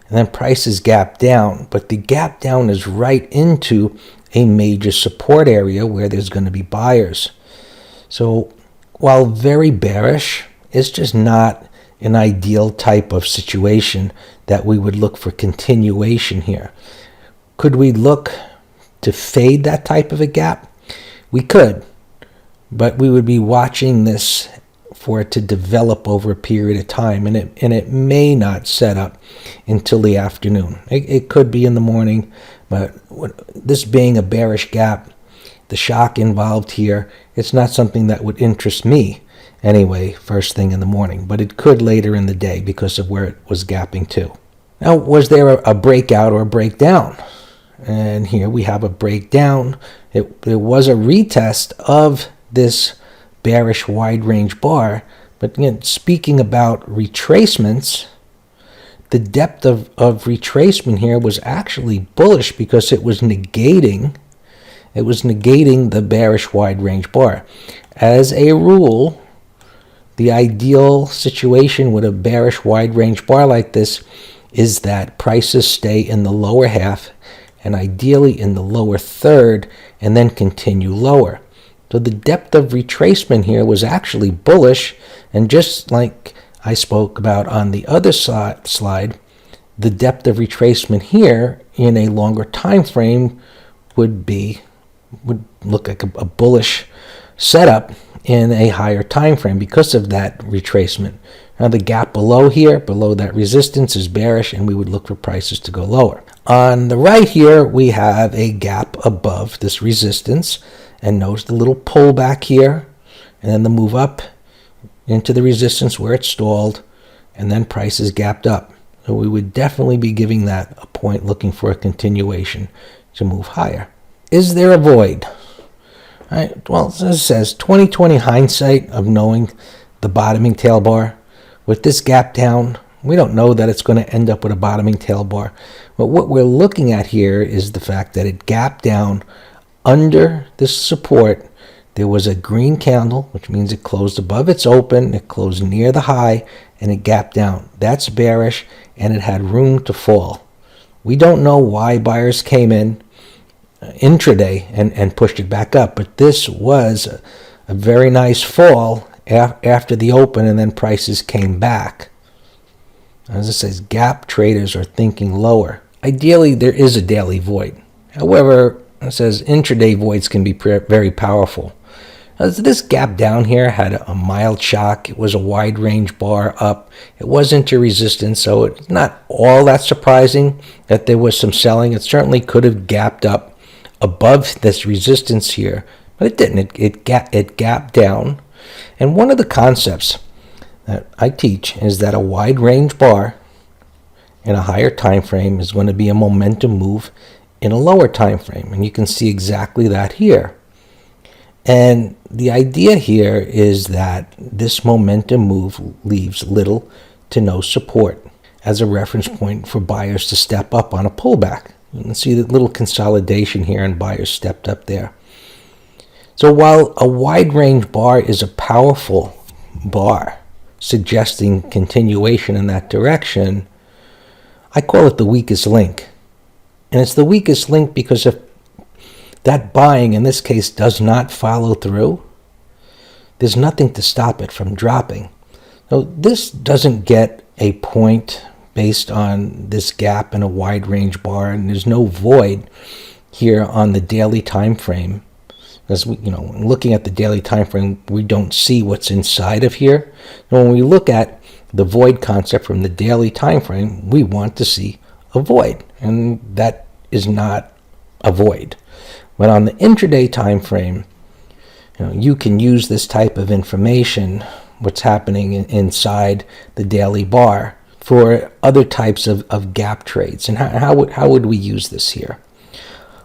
and then prices gap down. But the gap down is right into a major support area where there's going to be buyers. So while very bearish, it's just not an ideal type of situation that we would look for continuation here. Could we look to fade that type of a gap? We could, but we would be watching this for it to develop over a period of time, and it may not set up until the afternoon. It could be in the morning, but this being a bearish gap, the shock involved here, it's not something that would interest me anyway first thing in the morning, but it could later in the day because of where it was gapping to. Now, was there a breakout or a breakdown? And here we have a breakdown. There was a retest of this bearish wide range bar, but again, speaking about retracements, the depth of retracement here was actually bullish because it was negating the bearish wide range bar. As a rule, the ideal situation with a bearish wide range bar like this is that prices stay in the lower half and ideally in the lower third and then continue lower. So the depth of retracement here was actually bullish, and just like I spoke about on the other slide, the depth of retracement here in a longer time frame would look like a bullish setup in a higher time frame because of that retracement. Now the gap below here, below that resistance, is bearish, and we would look for prices to go lower. On the right here, we have a gap above this resistance, and notice the little pullback here, and then the move up into the resistance where it stalled, and then prices gapped up. So we would definitely be giving that a point, looking for a continuation to move higher. Is there a void? All right, well, as it says, 20/20 hindsight of knowing the bottoming tail bar. With this gap down, we don't know that it's going to end up with a bottoming tail bar. But what we're looking at here is the fact that it gapped down under this support. There was a green candle, which means it closed above its open, it closed near the high, and it gapped down. That's bearish, and it had room to fall. We don't know why buyers came in intraday and pushed it back up, but this was a very nice fall after the open, and then prices came back. As it says, gap traders are thinking lower. Ideally, there is a daily void. However, it says intraday voids can be very powerful. As this gap down here had a mild shock. It was a wide range bar up. It was into resistance, so it's not all that surprising that there was some selling. It certainly could have gapped up above this resistance here, but it didn't. It gapped down. And one of the concepts that I teach is that a wide range bar in a higher time frame is going to be a momentum move in a lower time frame, and you can see exactly that here. And the idea here is that this momentum move leaves little to no support as a reference point for buyers to step up on a pullback. You can see the little consolidation here, and buyers stepped up there. So while a wide range bar is a powerful bar suggesting continuation in that direction, I call it the weakest link. And it's the weakest link because if that buying, in this case, does not follow through, there's nothing to stop it from dropping. So this doesn't get a point based on this gap in a wide range bar, and there's no void here on the daily time frame. Because looking at the daily time frame, we don't see what's inside of here. And when we look at the void concept from the daily time frame, we want to see a void, and that is not a void. But on the intraday time frame, you can use this type of information, what's happening inside the daily bar, for other types of gap trades. And how would we use this here?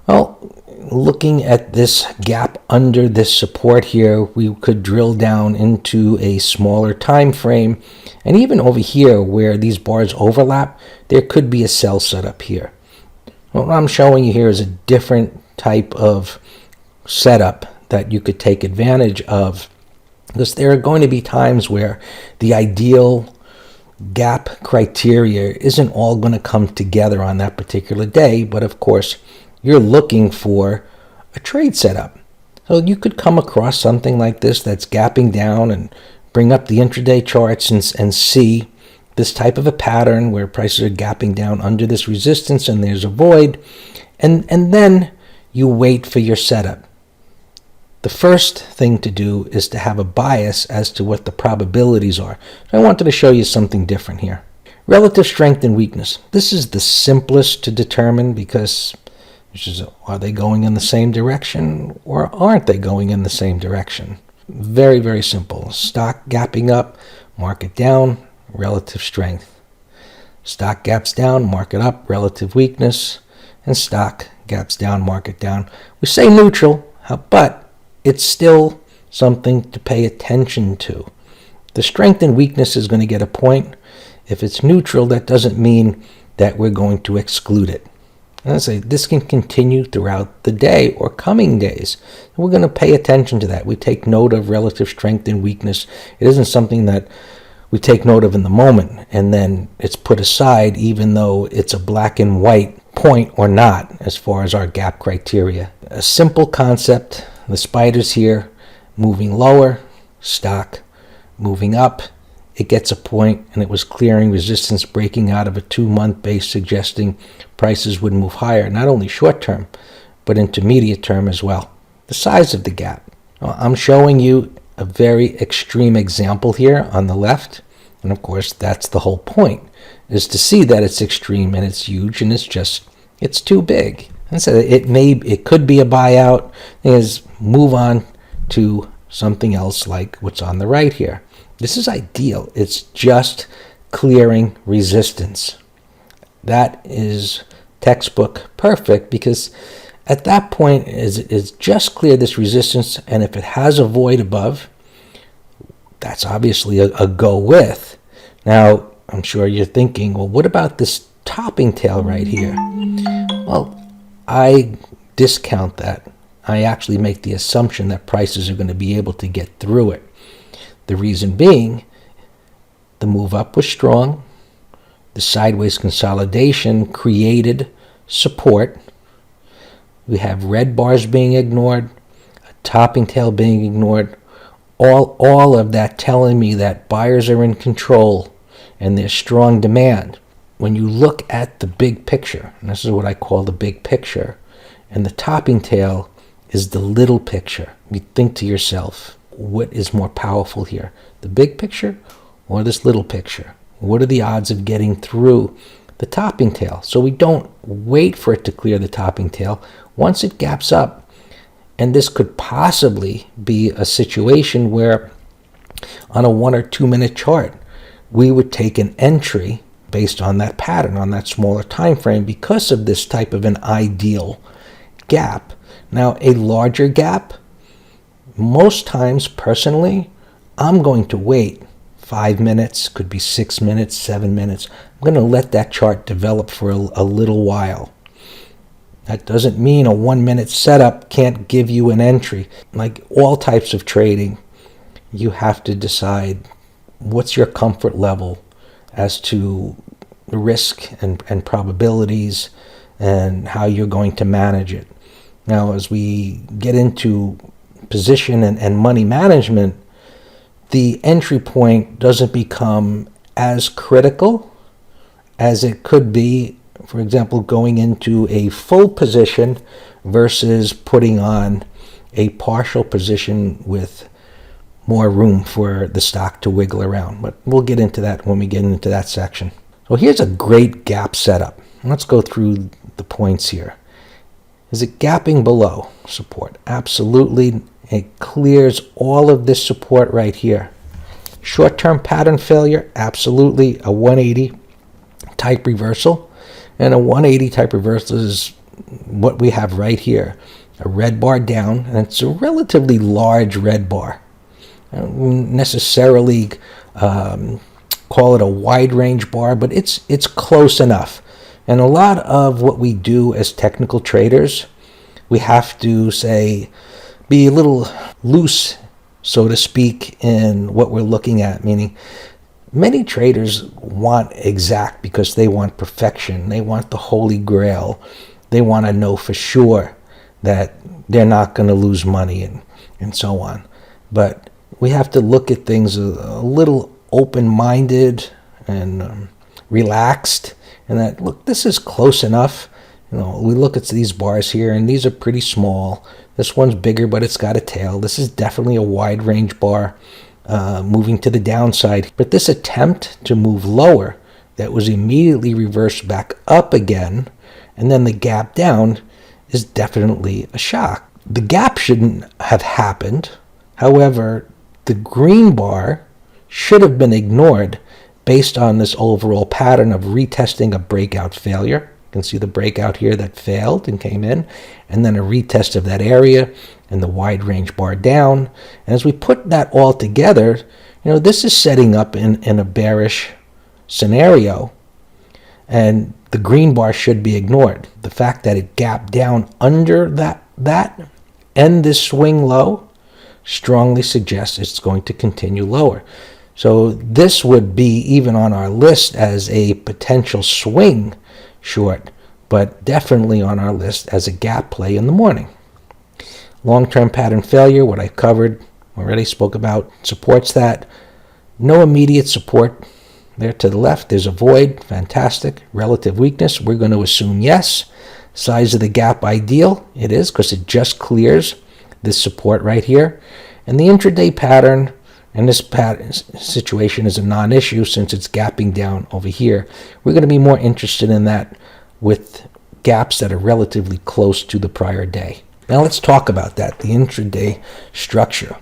Well, looking at this gap under this support here, we could drill down into a smaller time frame, and even over here where these bars overlap, there could be a sell setup here. What I'm showing you here is a different type of setup that you could take advantage of, because there are going to be times where the ideal gap criteria isn't all going to come together on that particular day, but of course you're looking for a trade setup. So you could come across something like this that's gapping down and bring up the intraday charts and see this type of a pattern where prices are gapping down under this resistance and there's a void, and then you wait for your setup. The first thing to do is to have a bias as to what the probabilities are. So I wanted to show you something different here. Relative strength and weakness. This is the simplest to determine because are they going in the same direction or aren't they going in the same direction? Very, very simple. Stock gapping up, market down, relative strength. Stock gaps down, market up, relative weakness. And stock gaps down, market down. We say neutral, but it's still something to pay attention to. The strength and weakness is going to get a point. If it's neutral, that doesn't mean that we're going to exclude it. And I say this can continue throughout the day or coming days. We're going to pay attention to that. We take note of relative strength and weakness. It isn't something that we take note of in the moment and then it's put aside even though it's a black and white point or not as far as our gap criteria. A simple concept, the spiders here moving lower, stock moving up. It gets a point and it was clearing resistance, breaking out of a 2-month base, suggesting prices would move higher, not only short term, but intermediate term as well. The size of the gap. I'm showing you a very extreme example here on the left. And of course, that's the whole point, is to see that it's extreme and it's huge and it's too big. And so it could be a buyout. Is move on to something else like what's on the right here. This is ideal. It's just clearing resistance. That is textbook perfect because at that point is just clear this resistance, and if it has a void above, that's obviously a go with. Now, I'm sure you're thinking, well, what about this topping tail right here? Well, I discount that. I actually make the assumption that prices are going to be able to get through it. The reason being, the move up was strong. The sideways consolidation created support. We have red bars being ignored, a topping tail being ignored. All of that telling me that buyers are in control and there's strong demand. When you look at the big picture, and this is what I call the big picture, and the topping tail is the little picture, you think to yourself, what is more powerful here, the big picture or this little picture? What are the odds of getting through the topping tail? So we don't wait for it to clear the topping tail. Once it gaps up, and this could possibly be a situation where on a 1 or 2 minute chart, we would take an entry based on that pattern, on that smaller time frame, because of this type of an ideal gap. Now, a larger gap, most times, personally, I'm going to wait 5 minutes, could be 6 minutes, 7 minutes. I'm going to let that chart develop for a little while. That doesn't mean a 1 minute setup can't give you an entry. Like all types of trading, you have to decide what's your comfort level as to risk and probabilities and how you're going to manage it. Now, as we get into position and money management, the entry point doesn't become as critical as it could be, for example, going into a full position versus putting on a partial position with more room for the stock to wiggle around. But we'll get into that when we get into that section. So here's a great gap setup. Let's go through the points here. Is it gapping below support? Absolutely. It clears all of this support right here. Short-term pattern failure? Absolutely. A 180 type reversal. And a 180 type reversal is what we have right here. A red bar down, and it's a relatively large red bar. I don't necessarily call it a wide range bar, but it's close enough. And a lot of what we do as technical traders, we have to be a little loose, so to speak, in what we're looking at. Meaning, many traders want exact because they want perfection. They want the holy grail. They want to know for sure that they're not going to lose money and so on. But we have to look at things a little open-minded and relaxed, and that, look, this is close enough. We look at these bars here, and these are pretty small. This one's bigger, but it's got a tail. This is definitely a wide range bar moving to the downside. But this attempt to move lower that was immediately reversed back up again, and then the gap down, is definitely a shock. The gap shouldn't have happened. However, the green bar should have been ignored based on this overall pattern of retesting a breakout failure. You can see the breakout here that failed and came in, and then a retest of that area and the wide range bar down. And as we put that all together, this is setting up in a bearish scenario, and the green bar should be ignored. The fact that it gapped down under that and this swing low strongly suggests it's going to continue lower. So this would be even on our list as a potential swing short, but definitely on our list as a gap play in the morning. Long-term pattern failure, what I covered already, spoke about, supports that. No immediate support there to the left. There's a void, fantastic. Relative weakness, we're going to assume yes. Size of the gap ideal, it is, because it just clears this support right here. And the intraday pattern, and this situation is a non-issue since it's gapping down over here. We're going to be more interested in that with gaps that are relatively close to the prior day. Now let's talk about that, the intraday structure.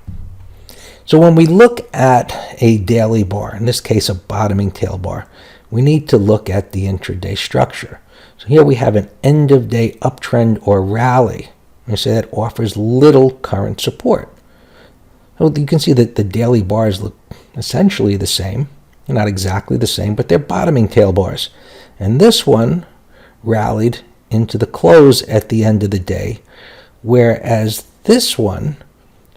So when we look at a daily bar, in this case a bottoming tail bar, we need to look at the intraday structure. So here we have an end of day uptrend or rally. I say that offers little current support. So you can see that the daily bars look essentially the same. They're not exactly the same, but they're bottoming tail bars. And this one rallied into the close at the end of the day, whereas this one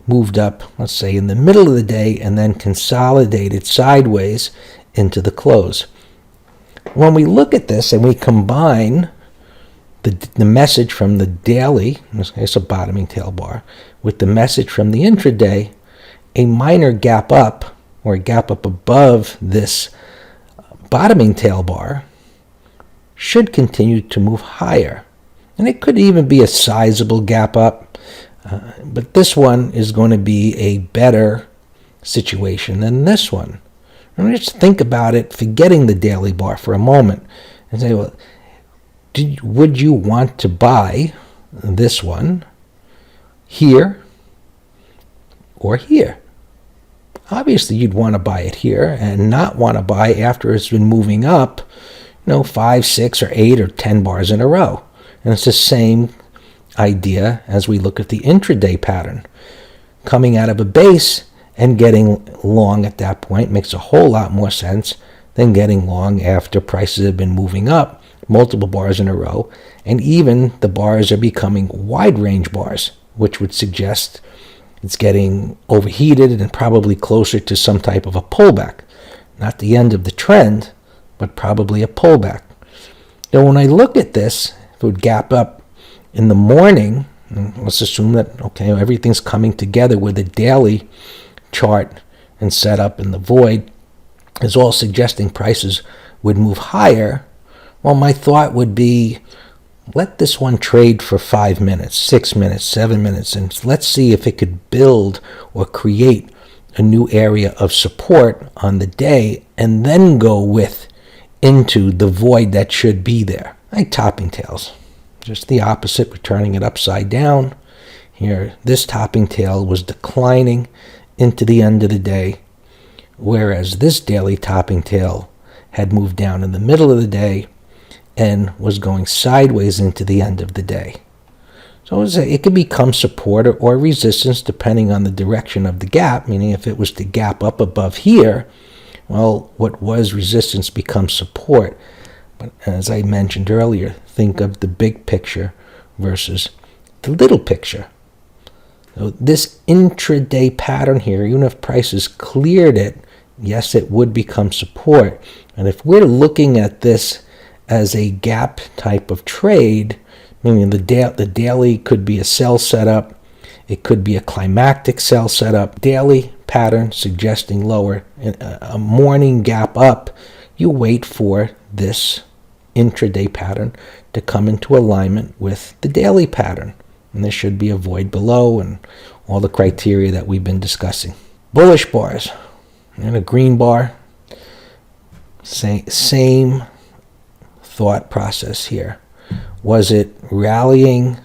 moved up, let's say, in the middle of the day and then consolidated sideways into the close. When we look at this and we combine the message from the daily, in this case a bottoming tail bar, with the message from the intraday, a minor gap up or a gap up above this bottoming tail bar should continue to move higher. And it could even be a sizable gap up, but this one is going to be a better situation than this one. And just think about it, forgetting the daily bar for a moment, and say, well, would you want to buy this one here or here? Obviously, you'd want to buy it here and not want to buy after it's been moving up, 5, 6, or 8, or 10 bars in a row. And it's the same idea as we look at the intraday pattern. Coming out of a base and getting long at that point makes a whole lot more sense than getting long after prices have been moving up multiple bars in a row, and even the bars are becoming wide range bars, which would suggest it's getting overheated and probably closer to some type of a pullback. Not the end of the trend, but probably a pullback. Now when I look at this, if it would gap up in the morning, let's assume that, okay, everything's coming together with the daily chart and setup and the void is all suggesting prices would move higher. Well, my thought would be, let this one trade for 5 minutes, 6 minutes, 7 minutes, and let's see if it could build or create a new area of support on the day and then go into the void that should be there. Like topping tails, just the opposite, we're turning it upside down. Here, this topping tail was declining into the end of the day, whereas this daily topping tail had moved down in the middle of the day and was going sideways into the end of the day. So it could become support or resistance depending on the direction of the gap, meaning if it was to gap up above here, well, what was resistance becomes support. But as I mentioned earlier, think of the big picture versus the little picture. So this intraday pattern here, even if prices cleared it, yes, it would become support. And if we're looking at this as a gap type of trade, meaning the daily could be a sell setup, it could be a climactic sell setup. Daily pattern suggesting lower, a morning gap up, you wait for this intraday pattern to come into alignment with the daily pattern. And there should be a void below and all the criteria that we've been discussing. Bullish bars and a green bar, same thought process here. Was it rallying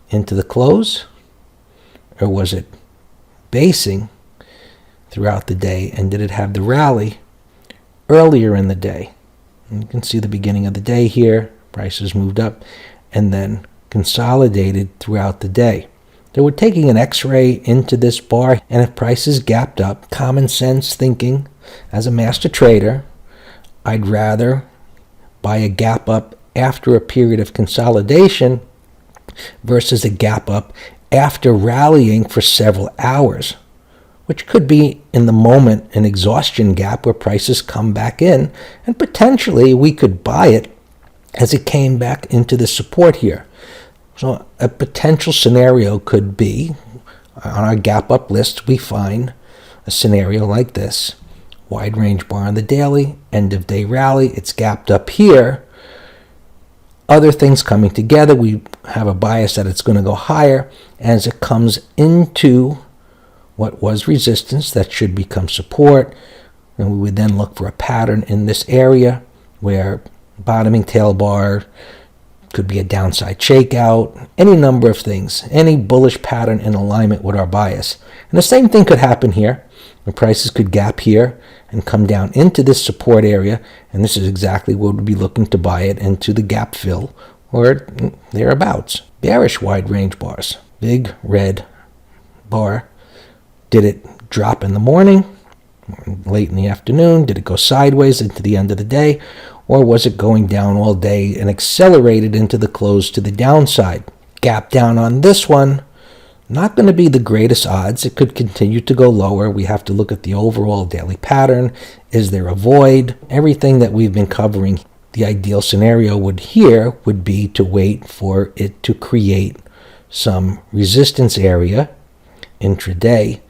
into the close, or was it basing throughout the day, and did it have the rally earlier in the day? And you can see the beginning of the day here, prices moved up and then consolidated throughout the day. So we're taking an x-ray into this bar, and if prices gapped up, common sense thinking as a master trader, I'd rather buy a gap up after a period of consolidation versus a gap up after rallying for several hours, which could be in the moment an exhaustion gap where prices come back in, and potentially we could buy it as it came back into the support here. So a potential scenario could be, on our gap up list, we find a scenario like this. Wide range bar on the daily, end of day rally, it's gapped up here. Other things coming together, we have a bias that it's going to go higher. As it comes into what was resistance, that should become support. And we would then look for a pattern in this area where bottoming tail bar could be a downside shakeout, any number of things, any bullish pattern in alignment with our bias. And the same thing could happen here. The prices could gap here and come down into this support area, and this is exactly what we'd be looking to buy it into the gap fill or thereabouts. Bearish wide range bars, big red bar. Did it drop in the morning, late in the afternoon? Did it go sideways into the end of the day? Or was it going down all day and accelerated into the close to the downside? Gap down on this one, not going to be the greatest odds. It could continue to go lower. We have to look at the overall daily pattern. Is there a void? Everything that we've been covering, the ideal scenario would be to wait for it to create some resistance area intraday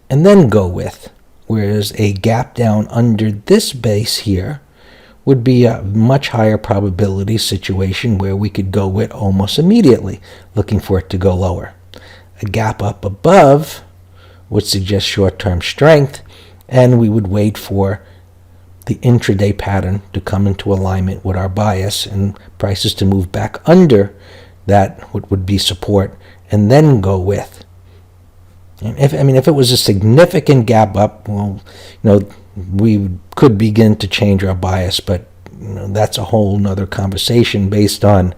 and then go with. Whereas a gap down under this base here would be a much higher probability situation where we could go with almost immediately, looking for it to go lower. A gap up above would suggest short-term strength, and we would wait for the intraday pattern to come into alignment with our bias and prices to move back under that what would be support and then go with. And if it was a significant gap up, well, we could begin to change our bias, but that's a whole nother conversation based on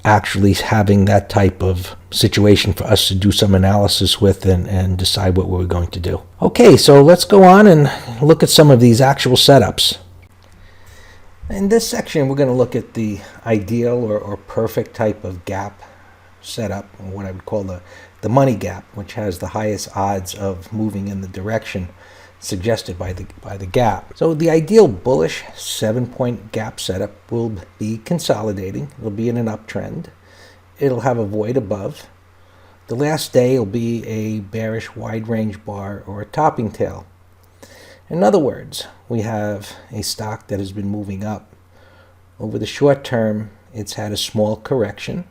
actually having that type of situation for us to do some analysis with and decide what we're going to do. Okay, so let's go on and look at some of these actual setups. In this section, we're going to look at the ideal or perfect type of gap setup, or what I would call the money gap, which has the highest odds of moving in the direction suggested by the gap. So the ideal bullish 7-point gap setup will be consolidating. It'll be in an uptrend. It'll have a void above. The last day will be a bearish wide range bar or a topping tail. In other words, we have a stock that has been moving up. Over the short term, it's had a small correction.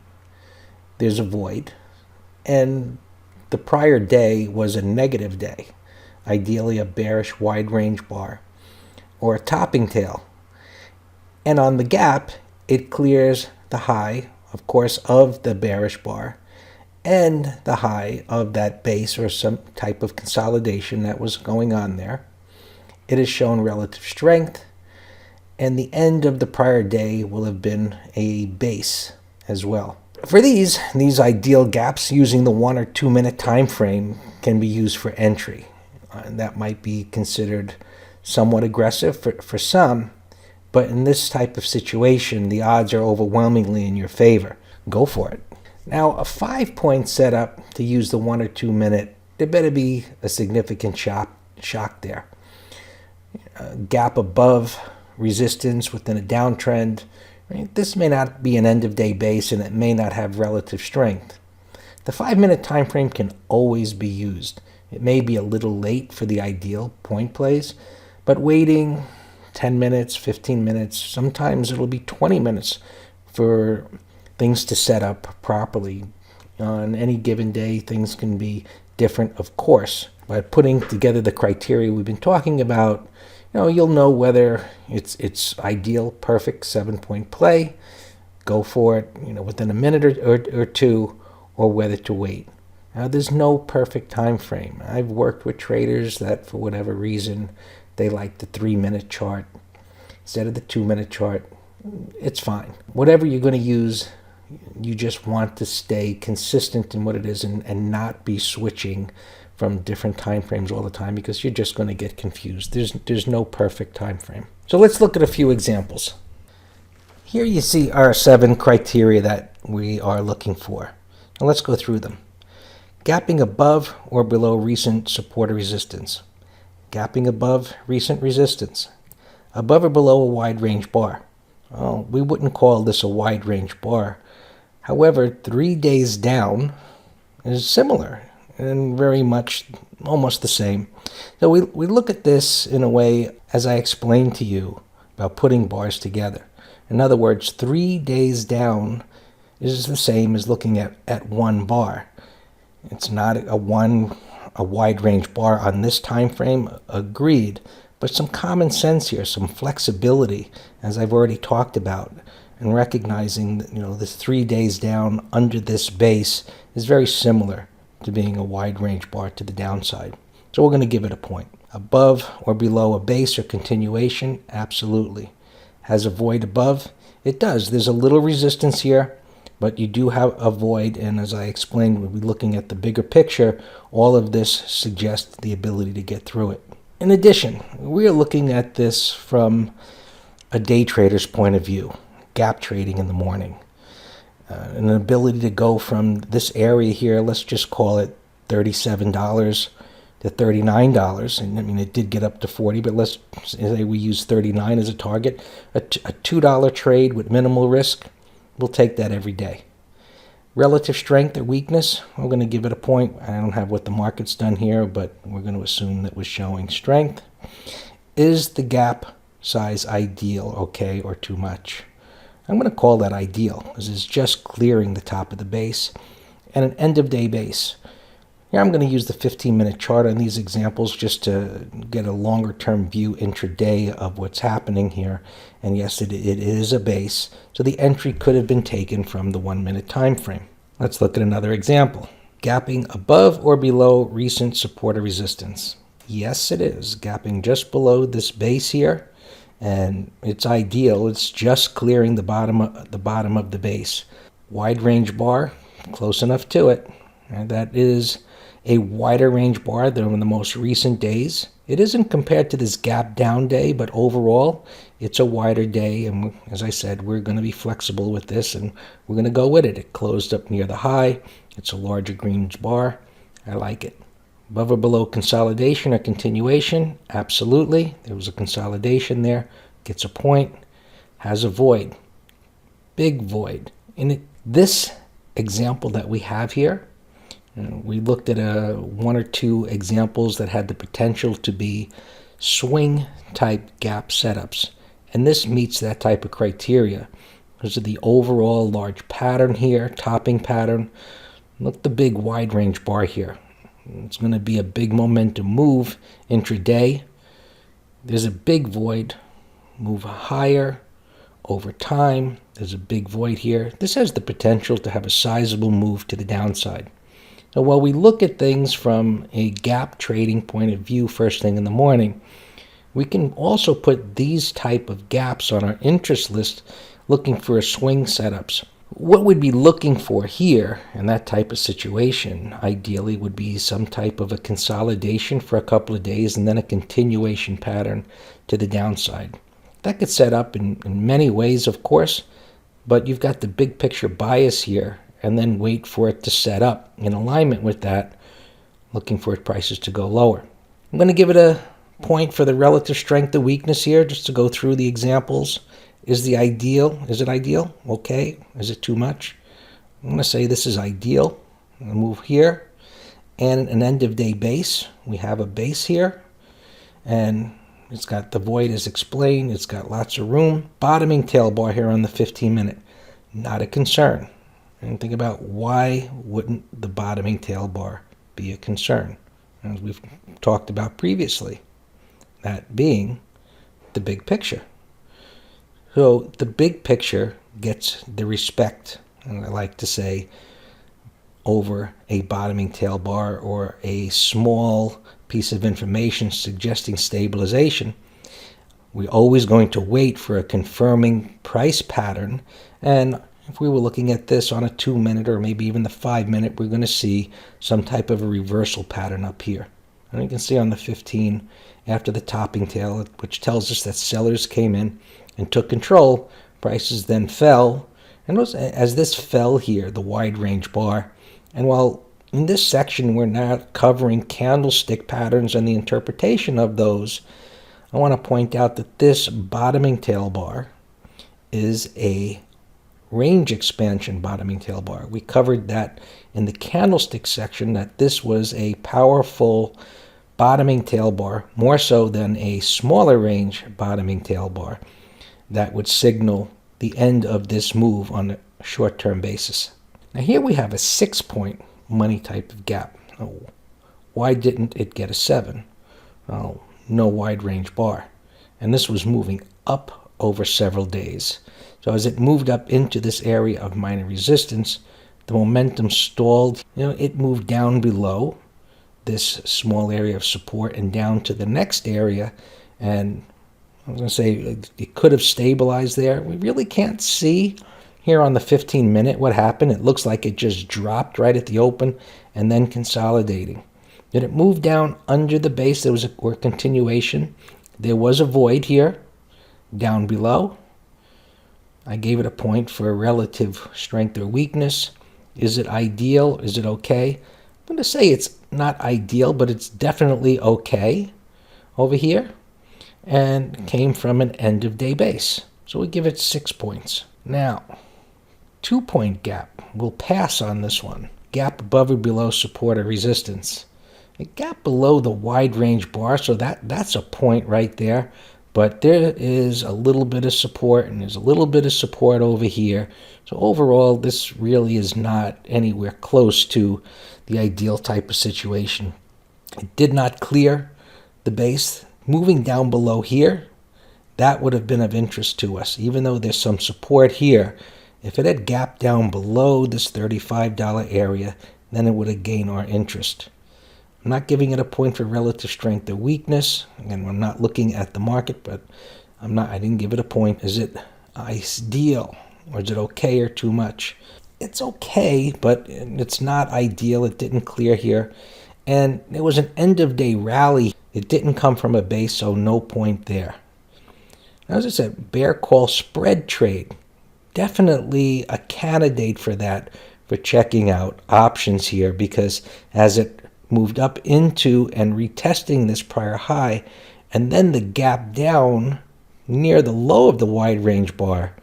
There's a void. And the prior day was a negative day. Ideally a bearish wide range bar or a topping tail. And on the gap, it clears the high, of course, of the bearish bar and the high of that base or some type of consolidation that was going on there. It has shown relative strength, and the end of the prior day will have been a base as well. For these ideal gaps, using the 1 or 2 minute time frame can be used for entry. And that might be considered somewhat aggressive for some, but in this type of situation, the odds are overwhelmingly in your favor. Go for it. Now, a 5-point setup to use the 1 or 2 minute, there better be a significant shock there. A gap above resistance within a downtrend, Right? This may not be an end-of-day base and it may not have relative strength. The 5-minute time frame can always be used. It may be a little late for the ideal point plays, but waiting 10 minutes, 15 minutes, sometimes it'll be 20 minutes for things to set up properly. On any given day, things can be different, of course. By putting together the criteria we've been talking about, you'll know whether it's ideal, perfect 7-point play, go for it, within a minute or two, or whether to wait. Now, there's no perfect time frame. I've worked with traders that, for whatever reason, they like the 3-minute chart instead of the 2-minute chart. It's fine. Whatever you're going to use, you just want to stay consistent in what it is and not be switching from different time frames all the time, because you're just going to get confused. There's no perfect time frame. So let's look at a few examples. Here you see our 7 criteria that we are looking for. Now let's go through them. Gapping above or below recent support or resistance. Gapping above recent resistance. Above or below a wide range bar. Well, we wouldn't call this a wide range bar. However, 3 days down is similar and very much almost the same. So we look at this in a way, as I explained to you, about putting bars together. In other words, 3 days down is the same as looking at one bar. It's not a wide range bar on this time frame, agreed, but some common sense here, some flexibility, as I've already talked about, and recognizing that this 3 days down under this base is very similar to being a wide range bar to the downside. So we're going to give it a point. Above or below a base or continuation, absolutely. Has a void above? It does. There's a little resistance here, but you do have a void, and as I explained, we'll be looking at the bigger picture. All of this suggests the ability to get through it. In addition, we are looking at this from a day trader's point of view, gap trading in the morning. An ability to go from this area here, let's just call it $37 to $39. And it did get up to 40, but let's say we use 39 as a target. A $2 trade with minimal risk, we'll take that every day. Relative strength or weakness, we're going to give it a point. I don't have what the market's done here, but we're going to assume that we're showing strength. Is the gap size ideal, okay, or too much? I'm going to call that ideal, because it's just clearing the top of the base and an end-of-day base. Here I'm going to use the 15-minute chart on these examples just to get a longer-term view intraday of what's happening here. And yes, it is a base, so the entry could have been taken from the 1-minute time frame. Let's look at another example. Gapping above or below recent support or resistance. Yes, it is. Gapping just below this base here. And it's ideal. It's just clearing the bottom of the base. Wide range bar, close enough to it. And that is a wider range bar than in the most recent days. It isn't compared to this gap down day, but overall, it's a wider day. And as I said, we're going to be flexible with this, and we're going to go with it. It closed up near the high. It's a larger green bar. I like it. Above or below consolidation or continuation? Absolutely. There was a consolidation there. Gets a point. Has a void. Big void. In this example that we have here, we looked at 1 or 2 examples that had the potential to be swing type gap setups. And this meets that type of criteria. Because of the overall large pattern here, topping pattern. Look at the big wide range bar here. It's going to be a big momentum move intraday. There's a big void. Move higher over time. There's a big void here. This has the potential to have a sizable move to the downside. So while we look at things from a gap trading point of view first thing in the morning, we can also put these type of gaps on our interest list looking for swing setups. What we'd be looking for here in that type of situation, ideally, would be some type of a consolidation for a couple of days and then a continuation pattern to the downside. That could set up in many ways, of course, but you've got the big picture bias here and then wait for it to set up in alignment with that, looking for prices to go lower. I'm going to give it a point for the relative strength or weakness here, just to go through the examples Is it ideal? Okay. Is it too much? I'm going to say this is ideal. I'll move here. And an end of day base. We have a base here. And it's got the void as explained. It's got lots of room. Bottoming tail bar here on the 15-minute. Not a concern. And think about why wouldn't the bottoming tail bar be a concern? As we've talked about previously. That being the big picture. So the big picture gets the respect, and I like to say, over a bottoming tail bar or a small piece of information suggesting stabilization. We're always going to wait for a confirming price pattern, and if we were looking at this on a 2-minute or maybe even the 5-minute, we're going to see some type of a reversal pattern up here. And you can see on the 15 after the topping tail, which tells us that sellers came in and took control. Prices then fell, and as this fell here, the wide range bar, and while in this section we're not covering candlestick patterns and the interpretation of those, I want to point out that this bottoming tail bar is a range expansion bottoming tail bar. We covered that in the candlestick section, that this was a powerful bottoming tail bar, more so than a smaller range bottoming tail bar that would signal the end of this move on a short-term basis. Now here we have a 6-point money type of gap. Oh, why didn't it get a 7? Oh, no wide range bar. And this was moving up over several days. So as it moved up into this area of minor resistance, the momentum stalled. It moved down below this small area of support and down to the next area, and I was going to say it could have stabilized there. We really can't see here on the 15-minute what happened. It looks like it just dropped right at the open and then consolidating. Did it move down under the base? There was a continuation. There was a void here down below. I gave it a point for relative strength or weakness. Is it ideal? Is it okay? I'm going to say it's not ideal, but it's definitely okay over here, and came from an end of day base. So we give it 6 points. Now, 2-point gap. We'll pass on this one. Gap above or below support or resistance. A gap below the wide range bar, so that's a point right there. But there is a little bit of support, and there's a little bit of support over here. So overall, this really is not anywhere close to the ideal type of situation. It did not clear the base. Moving down below here, that would have been of interest to us. Even though there's some support here, if it had gapped down below this $35 area, then it would have gained our interest. I'm not giving it a point for relative strength or weakness. Again, I'm not looking at the market, but I didn't give it a point. Is it ideal, or is it okay or too much? It's okay, but it's not ideal. It didn't clear here. And it was an end of day rally. It didn't come from a base, so no point there. As I said, bear call spread trade. Definitely a candidate for that, for checking out options here, because as it moved up into and retesting this prior high, and then the gap down near the low of the wide range bar,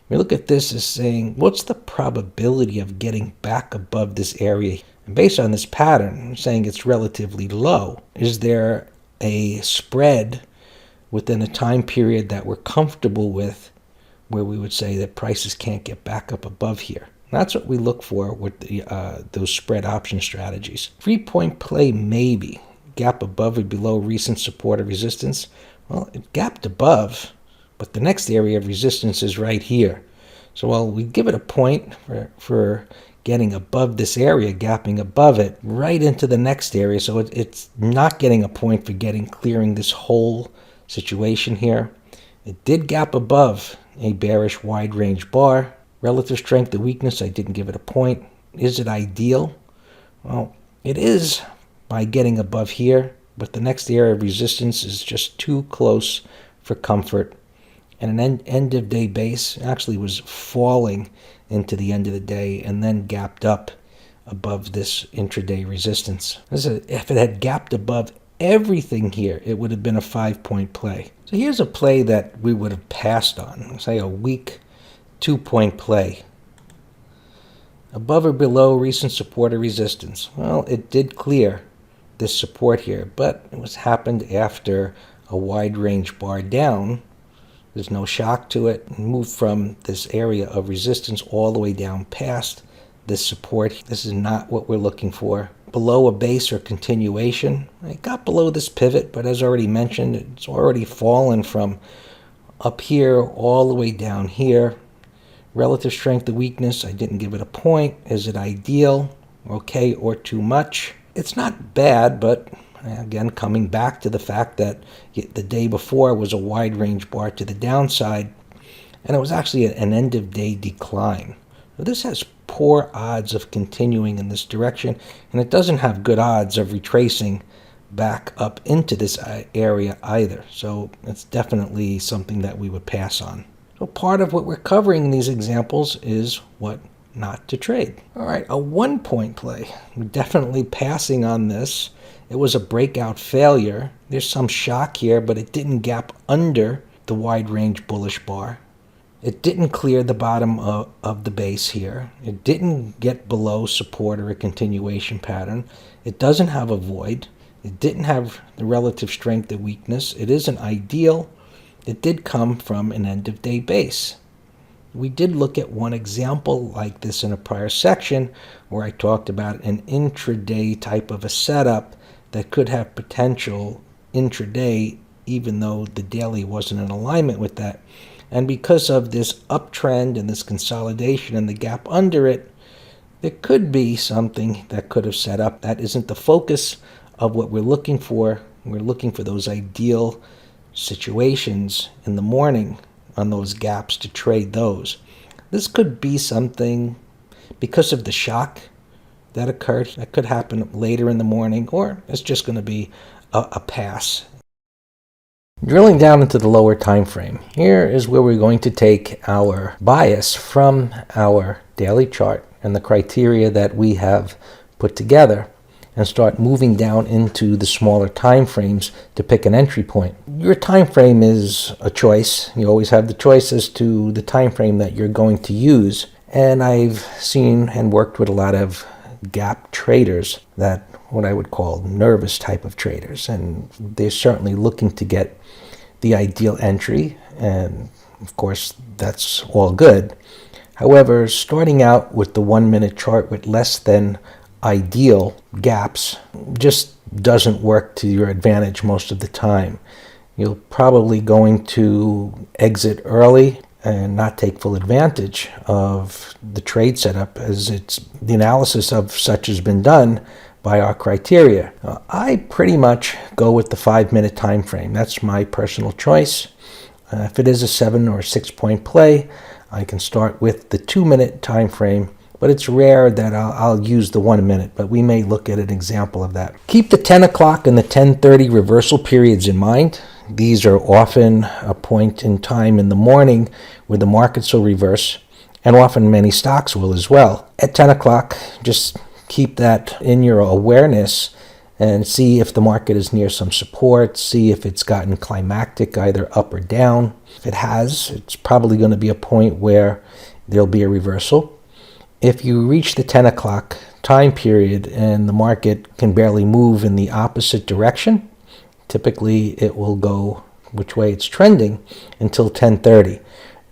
we look at this as saying, what's the probability of getting back above this area? And based on this pattern, I'm saying it's relatively low. Is there a spread within a time period that we're comfortable with, where we would say that prices can't get back up above here? That's what we look for with those spread option strategies. 3-point play, maybe. Gap above or below recent support or resistance. Well, it gapped above, but the next area of resistance is right here. So while we give it a point for getting above this area, gapping above it, right into the next area. So it's not getting a point for clearing this whole situation here. It did gap above a bearish wide range bar. Relative strength or weakness, I didn't give it a point. Is it ideal? Well, it is by getting above here, but the next area of resistance is just too close for comfort. And an end of day base actually was falling into the end of the day and then gapped up above this intraday resistance. If it had gapped above everything here, it would have been a 5-point play. So here's a play that we would have passed on, say a weak 2-point play. Above or below recent support or resistance. Well, it did clear this support here, but it was happened after a wide range bar down. There's no shock to it. Moved from this area of resistance all the way down past this support. This is not what we're looking for. Below a base or continuation. It got below this pivot, but as already mentioned, it's already fallen from up here all the way down here. Relative strength to weakness, I didn't give it a point. Is it ideal, okay, or too much? It's not bad, but again, coming back to the fact that the day before was a wide range bar to the downside, and it was actually an end of day decline. Now, this has poor odds of continuing in this direction, and it doesn't have good odds of retracing back up into this area either. So it's definitely something that we would pass on. So part of what we're covering in these examples is what not to trade. All right, a 1-point play. We're definitely passing on this. It was a breakout failure. There's some shock here, but it didn't gap under the wide range bullish bar. It didn't clear the bottom of the base here. It didn't get below support or a continuation pattern. It doesn't have a void. It didn't have the relative strength or weakness. It isn't ideal. It did come from an end of day base. We did look at one example like this in a prior section where I talked about an intraday type of a setup that could have potential intraday even though the daily wasn't in alignment with that. And because of this uptrend and this consolidation and the gap under it, there could be something that could have set up. That isn't the focus of what we're looking for. We're looking for those ideal situations in the morning on those gaps to trade those. This could be something because of the shock that occurred. That could happen later in the morning, or it's just going to be a pass. Drilling down into the lower time frame, here is where we're going to take our bias from our daily chart and the criteria that we have put together and start moving down into the smaller time frames to pick an entry point. Your time frame is a choice. You always have the choice as to the time frame that you're going to use. And I've seen and worked with a lot of gap traders, that what I would call nervous type of traders, and they're certainly looking to get the ideal entry, and of course that's all good. However, starting out with the 1-minute chart with less than ideal gaps just doesn't work to your advantage most of the time. You're probably going to exit early and not take full advantage of the trade setup, as the analysis of such has been done by our criteria. I pretty much go with the 5-minute time frame. That's my personal choice. If it is a 7 or 6-point play, I can start with the 2-minute time frame, but it's rare that I'll use the 1 minute, but we may look at an example of that. Keep the 10 o'clock and the 10:30 reversal periods in mind. These are often a point in time in the morning where the markets will reverse, and often many stocks will as well. At 10 o'clock, just keep that in your awareness and see if the market is near some support, see if it's gotten climactic either up or down. If it has, it's probably going to be a point where there'll be a reversal. If you reach the 10 o'clock time period and the market can barely move in the opposite direction, typically it will go which way it's trending until 10:30.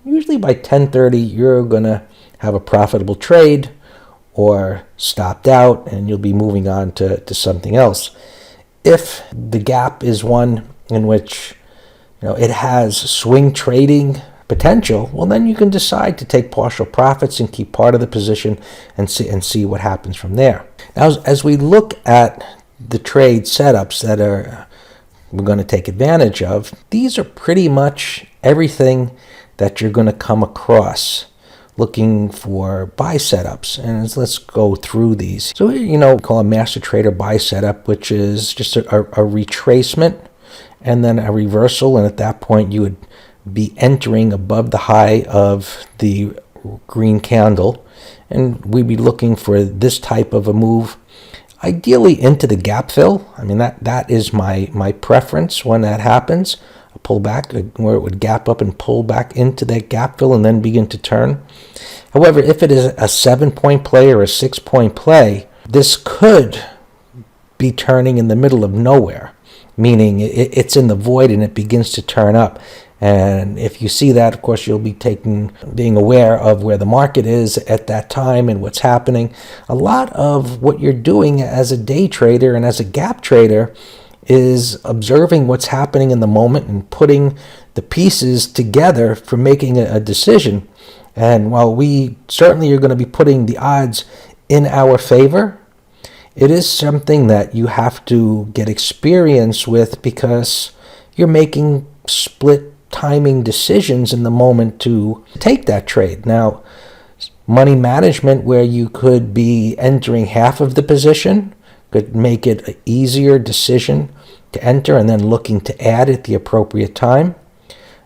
Usually by 10:30 you're going to have a profitable trade or stopped out and you'll be moving on to something else. If the gap is one in which it has swing trading potential, well then you can decide to take partial profits and keep part of the position and see what happens from there. Now as we look at the trade setups that we're going to take advantage of, these are pretty much everything that you're going to come across looking for buy setups. And let's go through these. So call a master trader buy setup, which is just a retracement and then a reversal, and at that point you would be entering above the high of the green candle, and we'd be looking for this type of a move, ideally into the gap fill. I mean that is my preference when that happens. A pull back, where it would gap up and pull back into that gap fill and then begin to turn. However, if it is a 7-point play or a 6-point play, this could be turning in the middle of nowhere, meaning it's in the void and it begins to turn up. And if you see that, of course, you'll be being aware of where the market is at that time and what's happening. A lot of what you're doing as a day trader and as a gap trader is observing what's happening in the moment and putting the pieces together for making a decision. And while we certainly are going to be putting the odds in our favor, it is something that you have to get experience with, because you're making split timing decisions in the moment to take that trade. Now, money management, where you could be entering half of the position, could make it an easier decision to enter and then looking to add at the appropriate time.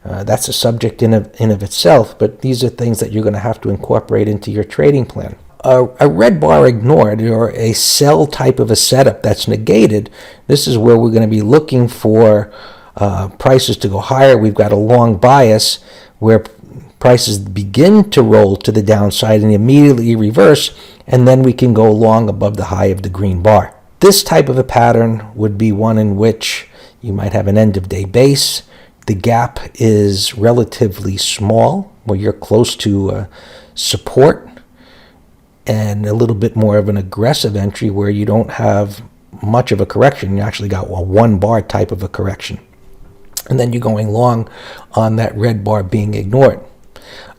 That's a subject in of itself, but these are things that you're going to have to incorporate into your trading plan. A red bar ignored, or a sell type of a setup that's negated, this is where we're going to be looking for prices to go higher. We've got a long bias where prices begin to roll to the downside and immediately reverse, and then we can go long above the high of the green bar. This type of a pattern would be one in which you might have an end of day base. The gap is relatively small, where you're close to support, and a little bit more of an aggressive entry where you don't have much of a correction. You actually got a 1 bar type of a correction. And then you're going long on that red bar being ignored.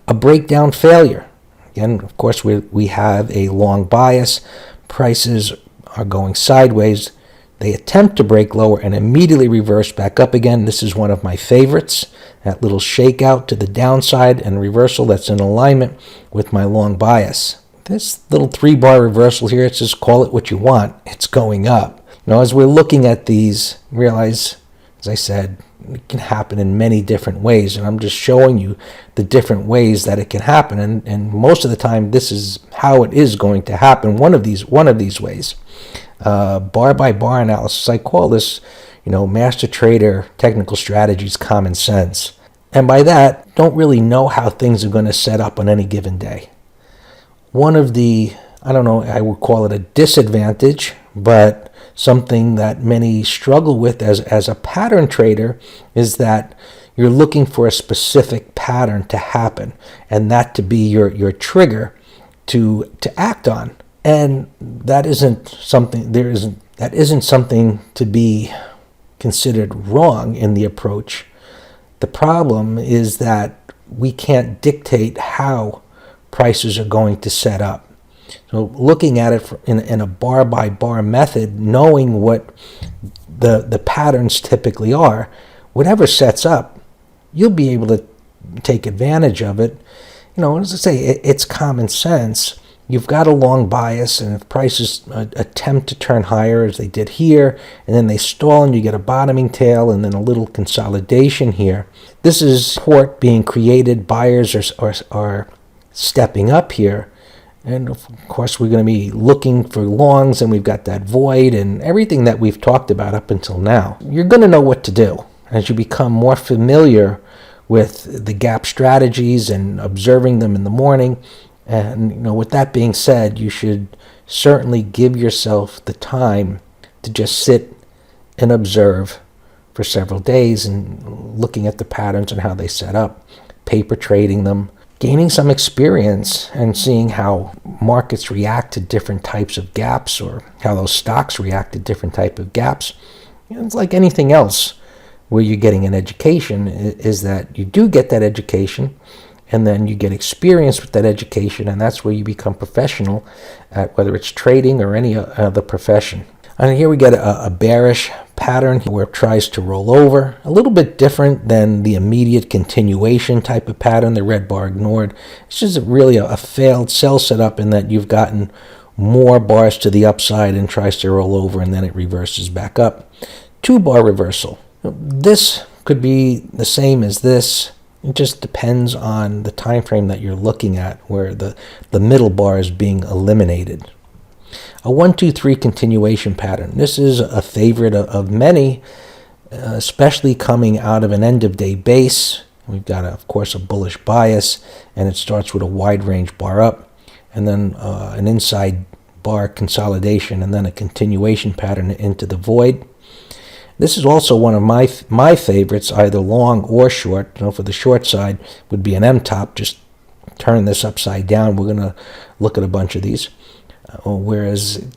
A breakdown failure. Again, of course, we have a long bias. Prices are going sideways. They attempt to break lower and immediately reverse back up again. This is one of my favorites. That little shakeout to the downside and reversal that's in alignment with my long bias. This little 3-bar reversal here, it's just call it what you want. It's going up. As we're looking at these, realize, as I said, it can happen in many different ways, and I'm just showing you the different ways that it can happen, and most of the time this is how it is going to happen. One of these ways. Bar by bar analysis. I call this, master trader technical strategies common sense. And by that, don't really know how things are going to set up on any given day. One of the, I would call it a disadvantage, but something that many struggle with as a pattern trader, is that you're looking for a specific pattern to happen, and that to be your trigger to act on. And that isn't something to be considered wrong in the approach. The problem is that we can't dictate how prices are going to set up. So looking at it in a bar by bar method, knowing what the patterns typically are, whatever sets up, you'll be able to take advantage of it. As I say, it's common sense. You've got a long bias, and if prices attempt to turn higher as they did here, and then they stall and you get a bottoming tail and then a little consolidation here, this is support being created. Buyers are stepping up here. And of course, we're going to be looking for longs, and we've got that void and everything that we've talked about up until now. You're going to know what to do as you become more familiar with the gap strategies and observing them in the morning. And with that being said, you should certainly give yourself the time to just sit and observe for several days and looking at the patterns and how they set up, paper trading them, gaining some experience and seeing how markets react to different types of gaps, or how those stocks react to different type of gaps. It's like anything else where you're getting an education, is that you do get that education, and then you get experience with that education, and that's where you become professional at whether it's trading or any other profession. And here we get a bearish pattern where it tries to roll over, a little bit different than the immediate continuation type of pattern, the red bar ignored. It's just really a failed sell setup, in that you've gotten more bars to the upside and tries to roll over, and then it reverses back up. 2-bar reversal. This could be the same as this. It just depends on the time frame that you're looking at, where the middle bar is being eliminated. A 1, 2, 3 continuation pattern. This is a favorite of many, especially coming out of an end-of-day base. We've got, of course, a bullish bias, and it starts with a wide range bar up, and then an inside bar consolidation, and then a continuation pattern into the void. This is also one of my favorites, either long or short. For the short side would be an M-top. Just turn this upside down. We're going to look at a bunch of these. Whereas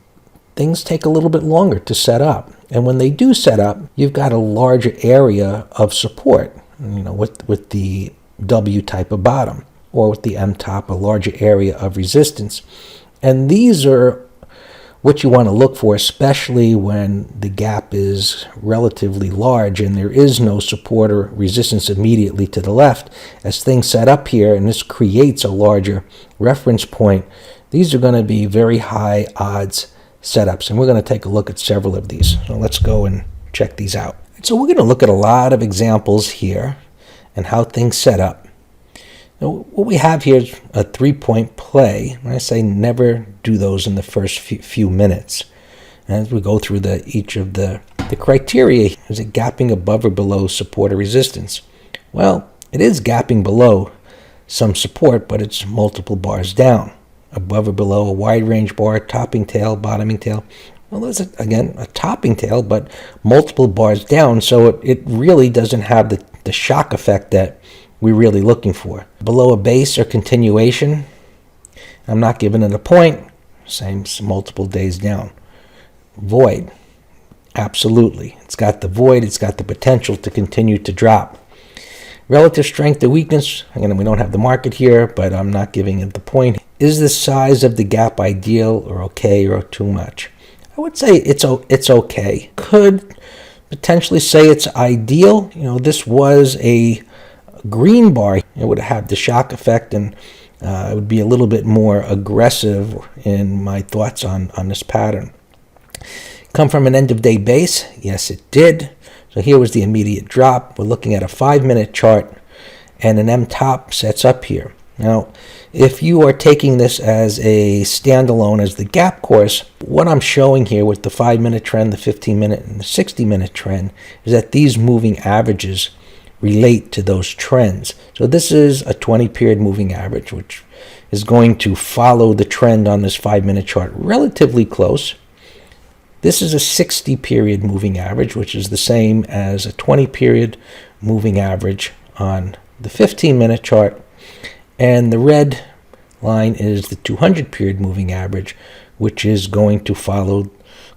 things take a little bit longer to set up. And when they do set up, you've got a larger area of support, with the W type of bottom, or with the M-top, a larger area of resistance. And these are what you want to look for, especially when the gap is relatively large and there is no support or resistance immediately to the left. As things set up here, and this creates a larger reference point, these are going to be very high odds setups, and we're going to take a look at several of these. So let's go and check these out. So we're going to look at a lot of examples here and how things set up. Now, what we have here is a 3-point play. When I say never do those in the first few minutes. As we go through each of the criteria, is it gapping above or below support or resistance? Well, it is gapping below some support, but it's multiple bars down. Above or below a wide range bar, topping tail, bottoming tail. Well, there's, again, a topping tail, but multiple bars down, so it really doesn't have the shock effect that we're really looking for. Below a base or continuation, I'm not giving it a point. Same, multiple days down. Void, absolutely. It's got the void, it's got the potential to continue to drop. Relative strength to weakness, again, we don't have the market here, but I'm not giving it the point. Is the size of the gap ideal or okay or too much? I would say it's okay. Could potentially say it's ideal. This was a green bar. It would have the shock effect, and it would be a little bit more aggressive in my thoughts on this pattern. Come from an end-of-day base? Yes, it did. So here was the immediate drop. We're looking at a 5-minute chart, and an M-top sets up here. Now, if you are taking this as a standalone, as the gap course, what I'm showing here with the 5-minute trend, the 15-minute, and the 60-minute trend is that these moving averages relate to those trends. So this is a 20-period moving average, which is going to follow the trend on this 5-minute chart relatively close. This is a 60-period moving average, which is the same as a 20-period moving average on the 15-minute chart. And the red line is the 200-period moving average, which is going to follow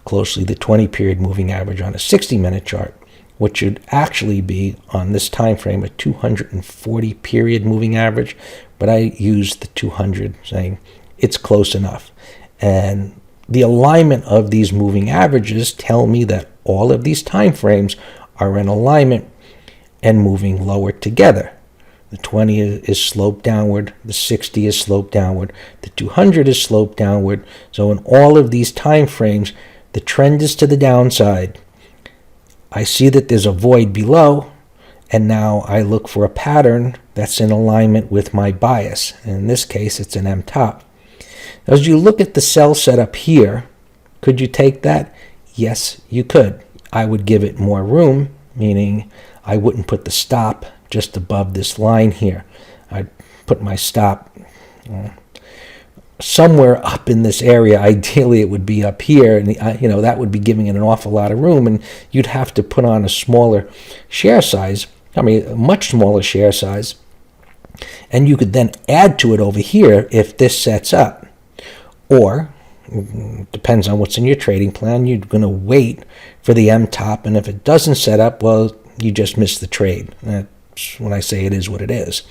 closely the 20-period moving average on a 60-minute chart, which should actually be on this time frame a 240-period moving average. But I used the 200, saying it's close enough. And the alignment of these moving averages tell me that all of these time frames are in alignment and moving lower together. The 20 is sloped downward, the 60 is sloped downward, the 200 is sloped downward. So in all of these time frames, the trend is to the downside. I see that there's a void below, and now I look for a pattern that's in alignment with my bias. In this case, it's an M-top. As you look at the sell setup here, could you take that? Yes, you could. I would give it more room, meaning I wouldn't put the stop just above this line here. I'd put my stop somewhere up in this area. Ideally, it would be up here, and that would be giving it an awful lot of room, and you'd have to put on a smaller share size, a much smaller share size, and you could then add to it over here if this sets up. Or, depends on what's in your trading plan, you're going to wait for the M-top, and if it doesn't set up, well, you just missed the trade. That's when I say it is what it is.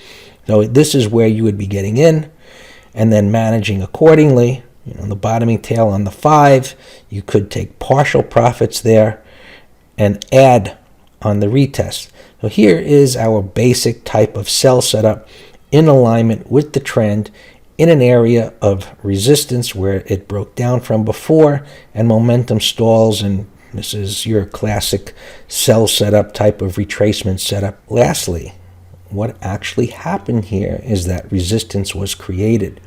So this is where you would be getting in and then managing accordingly. The bottoming tail on the 5, you could take partial profits there and add on the retest. So here is our basic type of sell setup in alignment with the trend in an area of resistance where it broke down from before and momentum stalls, and this is your classic sell setup type of retracement setup. Lastly, what actually happened here is that resistance was created.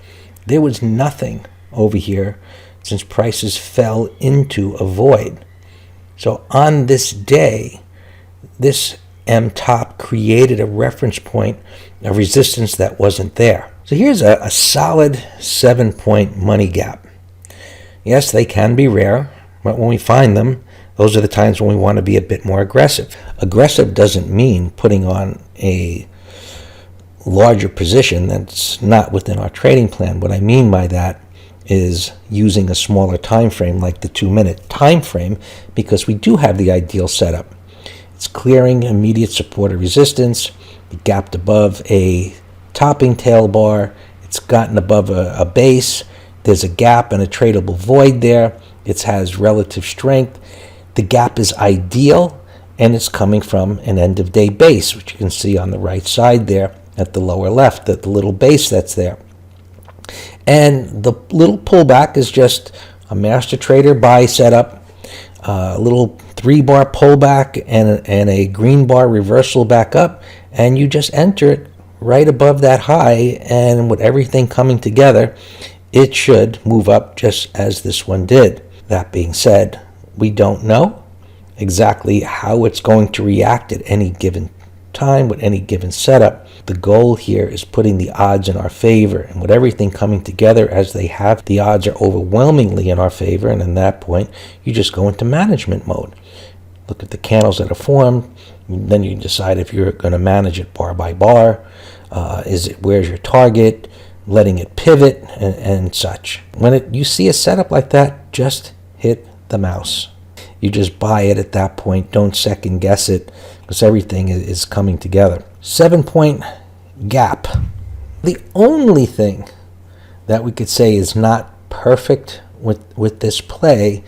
There was nothing over here since prices fell into a void. So on this day, this M top created a reference point of resistance that wasn't there. So here's a solid 7-point money gap. Yes, they can be rare, but when we find them, those are the times when we want to be a bit more aggressive. Aggressive doesn't mean putting on a larger position that's not within our trading plan. What I mean by that is using a smaller time frame like the 2-minute time frame, because we do have the ideal setup. It's clearing immediate support or resistance. It gapped above a topping tail bar. It's gotten above a base. There's a gap and a tradable void there. It has relative strength. The gap is ideal, and it's coming from an end of day base, which you can see on the right side there at the lower left, the little base that's there. And the little pullback is just a master trader buy setup, a little 3-bar pullback and a green bar reversal back up, and you just enter it right above that high, and with everything coming together, it should move up just as this one did. That being said, we don't know exactly how it's going to react at any given time with any given setup. The goal here is putting the odds in our favor, and with everything coming together as they have, the odds are overwhelmingly in our favor, and at that point you just go into management mode. Look at the candles that are formed, then you decide if you're going to manage it bar by bar. Where's your target, letting it pivot and such. When you see a setup like that, just hit the mouse. You just buy it at that point. Don't second guess it, because everything is coming together. 7-point gap. The only thing that we could say is not perfect with this play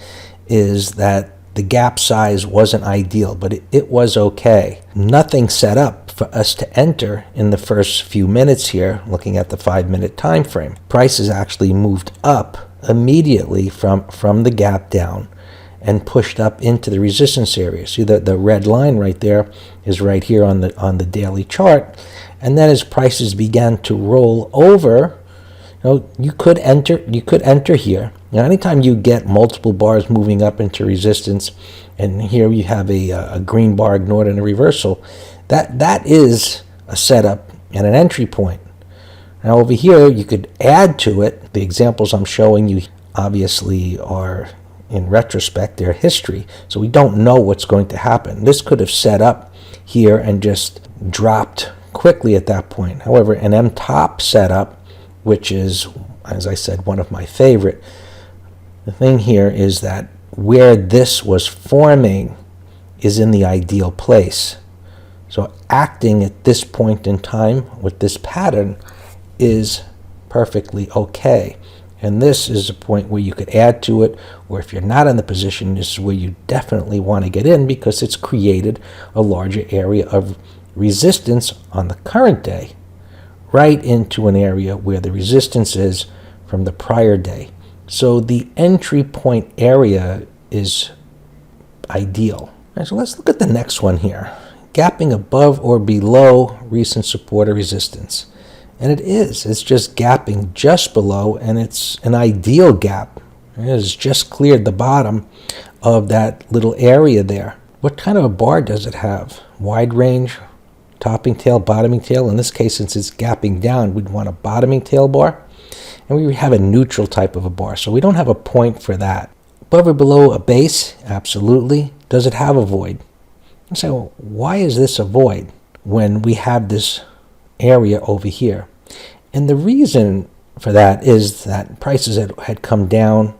is that the gap size wasn't ideal, but it was okay. Nothing set up for us to enter in the first few minutes here, looking at the 5-minute time frame. Prices actually moved up immediately from the gap down and pushed up into the resistance area. See the red line right there is right here on the daily chart. And then as prices began to roll over, you could enter here. Now, anytime you get multiple bars moving up into resistance, and here you have a green bar ignored in a reversal, that is a setup and an entry point. Now over here, you could add to it. The examples I'm showing you obviously are, in retrospect, they're history, so we don't know what's going to happen. This could have set up here and just dropped quickly at that point. However, an M-top setup, which is, as I said, one of my favorite, the thing here is that where this was forming is in the ideal place. So acting at this point in time with this pattern is perfectly okay. And this is a point where you could add to it, or if you're not in the position, this is where you definitely want to get in, because it's created a larger area of resistance on the current day, right into an area where the resistance is from the prior day. So the entry point area is ideal. Right, so let's look at the next one here. Gapping above or below recent support or resistance. And it's just gapping just below, and it's an ideal gap. It has just cleared the bottom of that little area there. What kind of a bar does it have? Wide range, topping tail, bottoming tail. In this case, since it's gapping down, we'd want a bottoming tail bar. And we have a neutral type of a bar, so we don't have a point for that. Above or below a base? Absolutely. Does it have a void? So well, why is this a void when we have this area over here? And the reason for that is that prices had come down,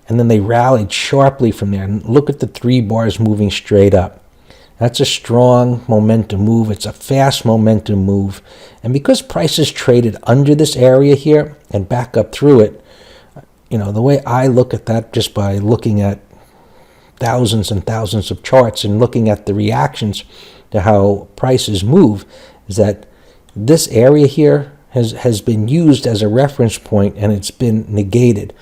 and then they rallied sharply from there. And look at the 3 bars moving straight up. That's a strong momentum move. It's a fast momentum move. And because prices traded under this area here and back up through it, the way I look at that, just by looking at thousands and thousands of charts and looking at the reactions to how prices move, is that this area here has been used as a reference point, and it's been negated.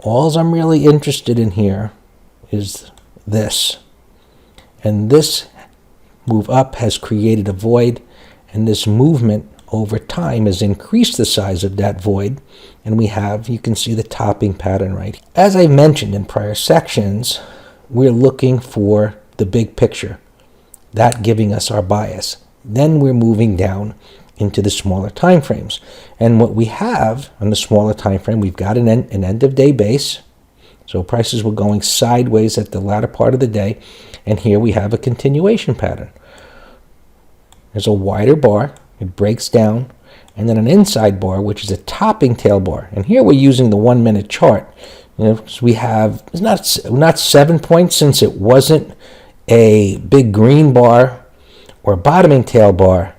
All I'm really interested in here is this. And this move up has created a void, and this movement over time has increased the size of that void, and you can see the topping pattern right here. As I mentioned in prior sections, we're looking for the big picture. that giving us our bias. Then we're moving down into the smaller time frames. And what we have on the smaller time frame, we've got an end of day base. So prices were going sideways at the latter part of the day. And here we have a continuation pattern. There's a wider bar. It breaks down. And then an inside bar, which is a topping tail bar. And here we're using the 1 minute chart. So we have, it's not 7 points, since it wasn't a big green bar or a bottoming tail bar,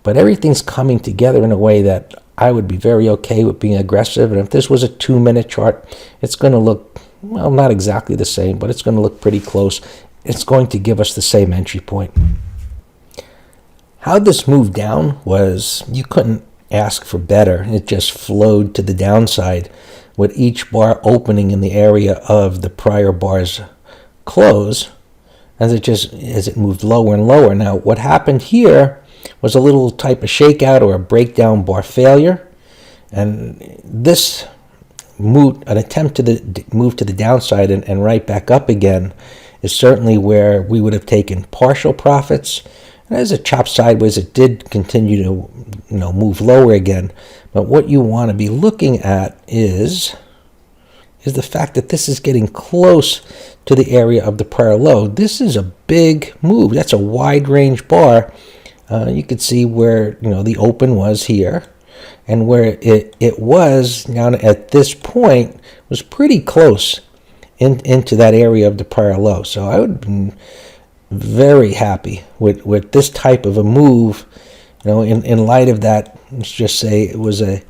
but everything's coming together in a way that I would be very okay with being aggressive. And if this was a 2 minute chart, it's going to look, well, not exactly the same, but it's going to look pretty close. It's going to give us the same entry point. How this moved down was, you couldn't ask for better. It just flowed to the downside, with each bar opening in the area of the prior bar's close as it moved lower and lower. Now, what happened here was a little type of shakeout or a breakdown bar failure, and this an attempt to move to the downside and right back up again is certainly where we would have taken partial profits. And as it chopped sideways, it did continue to move lower again. But what you want to be looking at is the fact that this is getting close to the area of the prior low. This is a big move. That's a wide range bar. You could see where the open was here, and where it was now at this point was pretty close into that area of the prior low. So I would be very happy with this type of a move. In light of that, let's just say it was a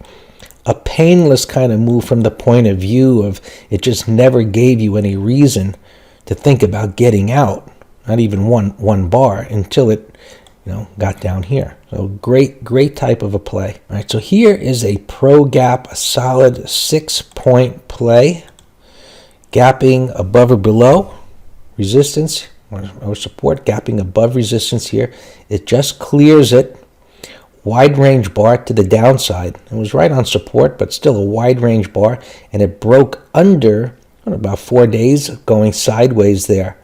painless kind of move from the point of view of it just never gave you any reason to think about getting out, not even one bar, until it got down here. So great type of a play. All right, so here is a pro gap, a solid 6-point play, gapping above or below resistance or support, gapping above resistance here. It just clears it. Wide range bar to the downside. It was right on support, but still a wide range bar, and it broke under about 4 days going sideways there.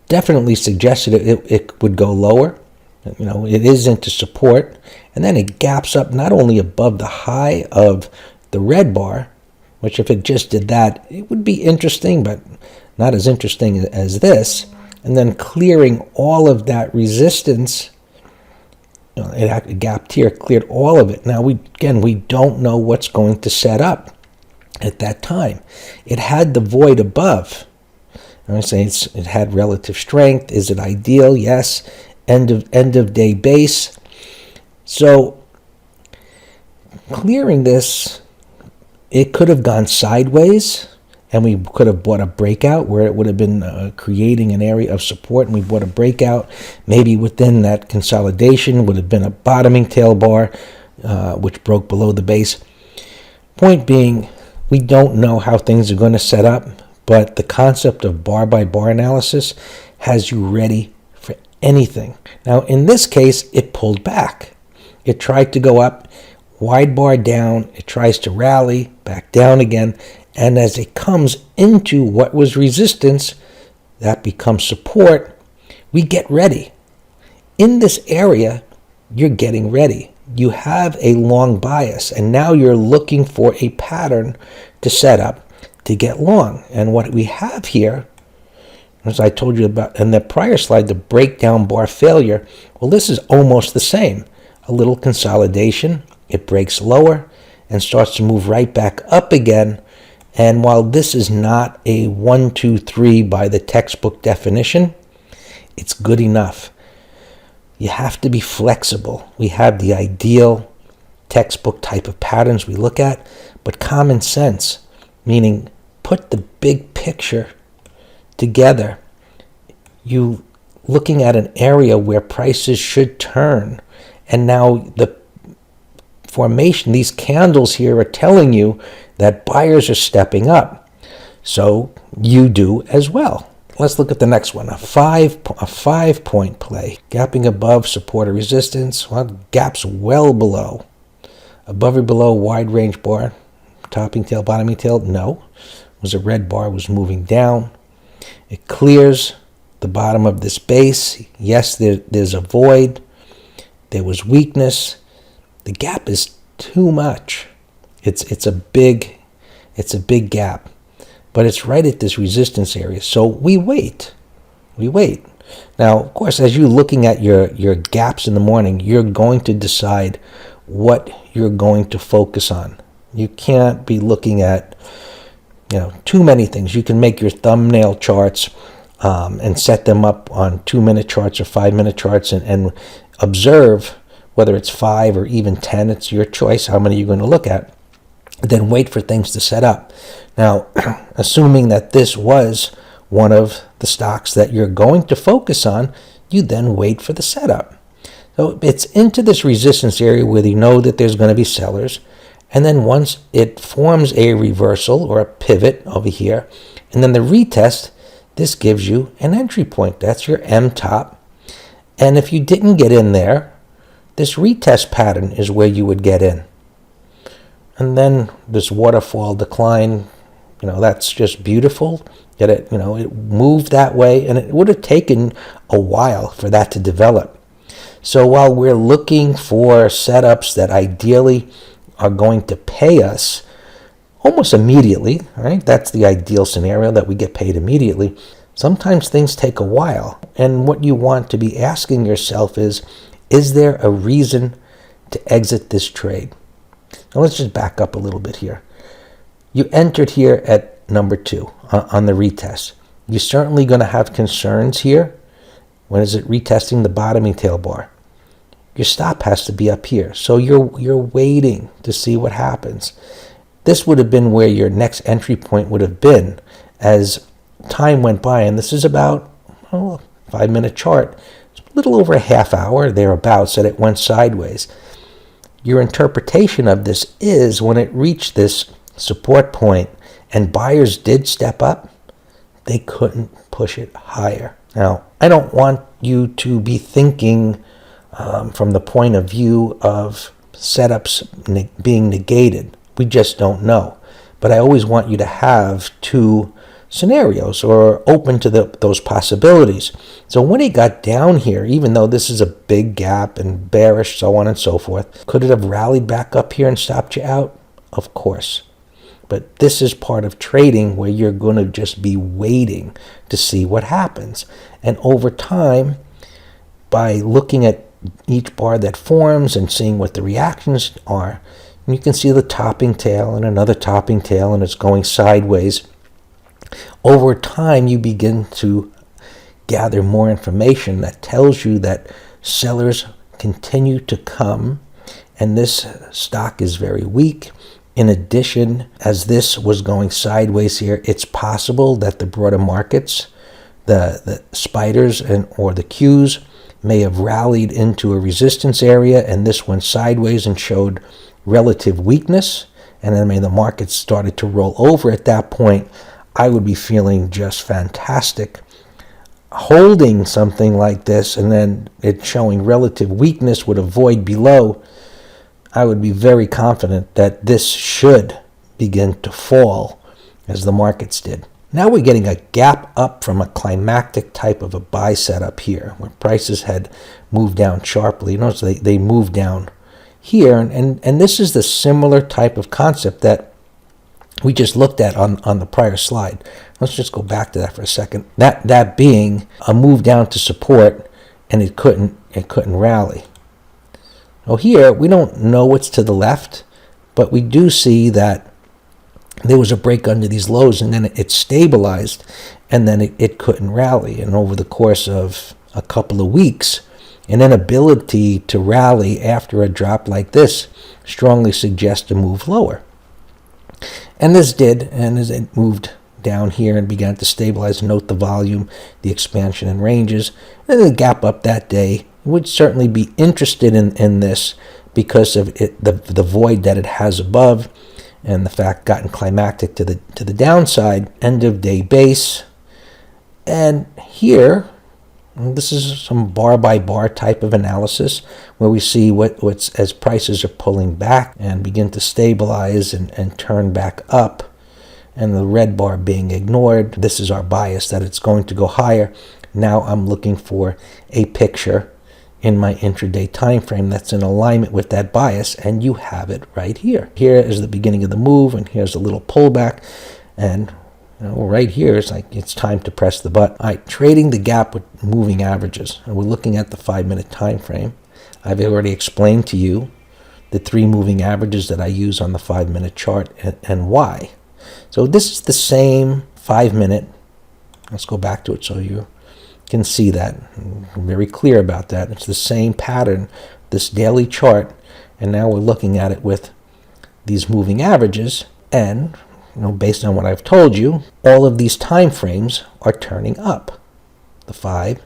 Definitely suggested it would go lower. It is into support, and then it gaps up not only above the high of the red bar, which if it just did that, it would be interesting, but not as interesting as this, and then clearing all of that resistance. It gapped here, cleared all of it. Now, we don't know what's going to set up at that time. It had the void above. I'm saying it had relative strength. Is it ideal? Yes. End of day base. So clearing this, it could have gone sideways, and we could have bought a breakout where it would have been creating an area of support, and we bought a breakout. Maybe within that consolidation would have been a bottoming tail bar, which broke below the base. Point being, we don't know how things are going to set up, but the concept of bar by bar analysis has you ready for anything. Now, in this case, it pulled back. It tried to go up, wide bar down. It tries to rally back down again. And as it comes into what was resistance, that becomes support, we get ready. In this area, you're getting ready. You have a long bias, and now you're looking for a pattern to set up to get long. And what we have here, as I told you about in the prior slide, the breakdown bar failure, well, this is almost the same. A little consolidation, it breaks lower and starts to move right back up again. And while this is not a 1, 2, 3 by the textbook definition, it's good enough. You have to be flexible. We have the ideal textbook type of patterns we look at, but common sense, meaning put the big picture together. You looking at an area where prices should turn, and now the formation, these candles here are telling you that buyers are stepping up. So you do as well. Let's look at the next one, a 5-point play. Gapping above support or resistance. Well, gaps well below. Above or below wide range bar. Topping tail, bottoming tail, no. It was a red bar, was moving down. It clears the bottom of this base. Yes, there's a void. There was weakness. The gap is too much. It's a big gap, but it's right at this resistance area. So we wait. Now, of course, as you're looking at your gaps in the morning, you're going to decide what you're going to focus on. You can't be looking at too many things. You can make your thumbnail charts and set them up on 2-minute charts or 5-minute charts and observe whether it's 5 or even 10. It's your choice how many you're going to look at. Then wait for things to set up. Now, assuming that this was one of the stocks that you're going to focus on, you then wait for the setup. So it's into this resistance area where you know that there's going to be sellers. And then once it forms a reversal or a pivot over here, and then the retest, this gives you an entry point. That's your M top. And if you didn't get in there, this retest pattern is where you would get in. And then this waterfall decline, that's just beautiful. It moved that way, and it would have taken a while for that to develop. So while we're looking for setups that ideally are going to pay us almost immediately, right? That's the ideal scenario, that we get paid immediately. Sometimes things take a while, and what you want to be asking yourself is there a reason to exit this trade? Now let's just back up a little bit here. You entered here at number 2 on the retest. You're certainly going to have concerns here. When is it retesting the bottoming tail bar? Your stop has to be up here. So you're waiting to see what happens. This would have been where your next entry point would have been as time went by. And this is about a 5-minute chart. It's a little over a half hour thereabouts that it went sideways. Your interpretation of this is when it reached this support point and buyers did step up, they couldn't push it higher. Now, I don't want you to be thinking from the point of view of setups being negated. We just don't know. But I always want you to have 2 scenarios or open to those possibilities. So when it got down here, even though this is a big gap and bearish, so on and so forth, could it have rallied back up here and stopped you out? Of course. But this is part of trading where you're going to just be waiting to see what happens. And over time, by looking at each bar that forms and seeing what the reactions are, you can see the topping tail and another topping tail, and it's going sideways. Over time, you begin to gather more information that tells you that sellers continue to come, and this stock is very weak. In addition, as this was going sideways here, it's possible that the broader markets, the spiders or the Qs, may have rallied into a resistance area, and this went sideways and showed relative weakness, and then when the market started to roll over at that point, I would be feeling just fantastic. Holding something like this and then it showing relative weakness with a void below, I would be very confident that this should begin to fall as the markets did. Now we're getting a gap up from a climactic type of a buy setup here, where prices had moved down sharply. Notice they moved down here, and this is the similar type of concept that we just looked at on the prior slide. Let's just go back to that for a second. That being a move down to support, and it couldn't rally. Now here, we don't know what's to the left, but we do see that there was a break under these lows, and then it stabilized, and then it couldn't rally. And over the course of a couple of weeks, an inability to rally after a drop like this strongly suggests a move lower. And this did, and as it moved down here and began to stabilize, note the volume, the expansion in ranges, and the gap up that day. Would certainly be interested in this because of the void that it has above, and the fact gotten climactic to the downside, end of day base. And here, this is some bar by bar type of analysis where we see what's as prices are pulling back and begin to stabilize and turn back up, and the red bar being ignored. This is our bias that it's going to go higher. Now I'm looking for a picture in my intraday time frame that's in alignment with that bias, and you have it right here. Here is the beginning of the move, and here's a little pullback, and right here is like it's time to press the button. All right, trading the gap with moving averages, and we're looking at the 5-minute time frame. I've already explained to you the 3 moving averages that I use on the 5-minute chart and why. So this is the same 5-minute. Let's go back to it so you can see that. I'm very clear about that. It's the same pattern, this daily chart, and now we're looking at it with these moving averages, and based on what I've told you, all of these time frames are turning up. The 5,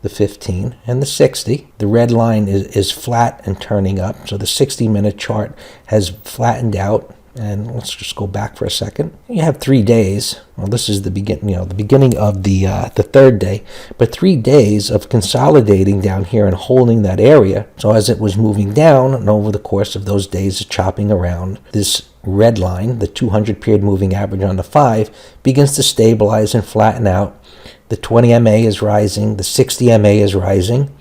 the 15, and the 60. The red line is flat and turning up, so the 60-minute chart has flattened out. And let's just go back for a second. You have 3 days. Well, this is the beginning of the third day, but 3 days of consolidating down here and holding that area. So as it was moving down, and over the course of those days chopping around, this red line, the 200-period moving average on the 5, begins to stabilize and flatten out. The 20 MA is rising. The 60 MA is rising.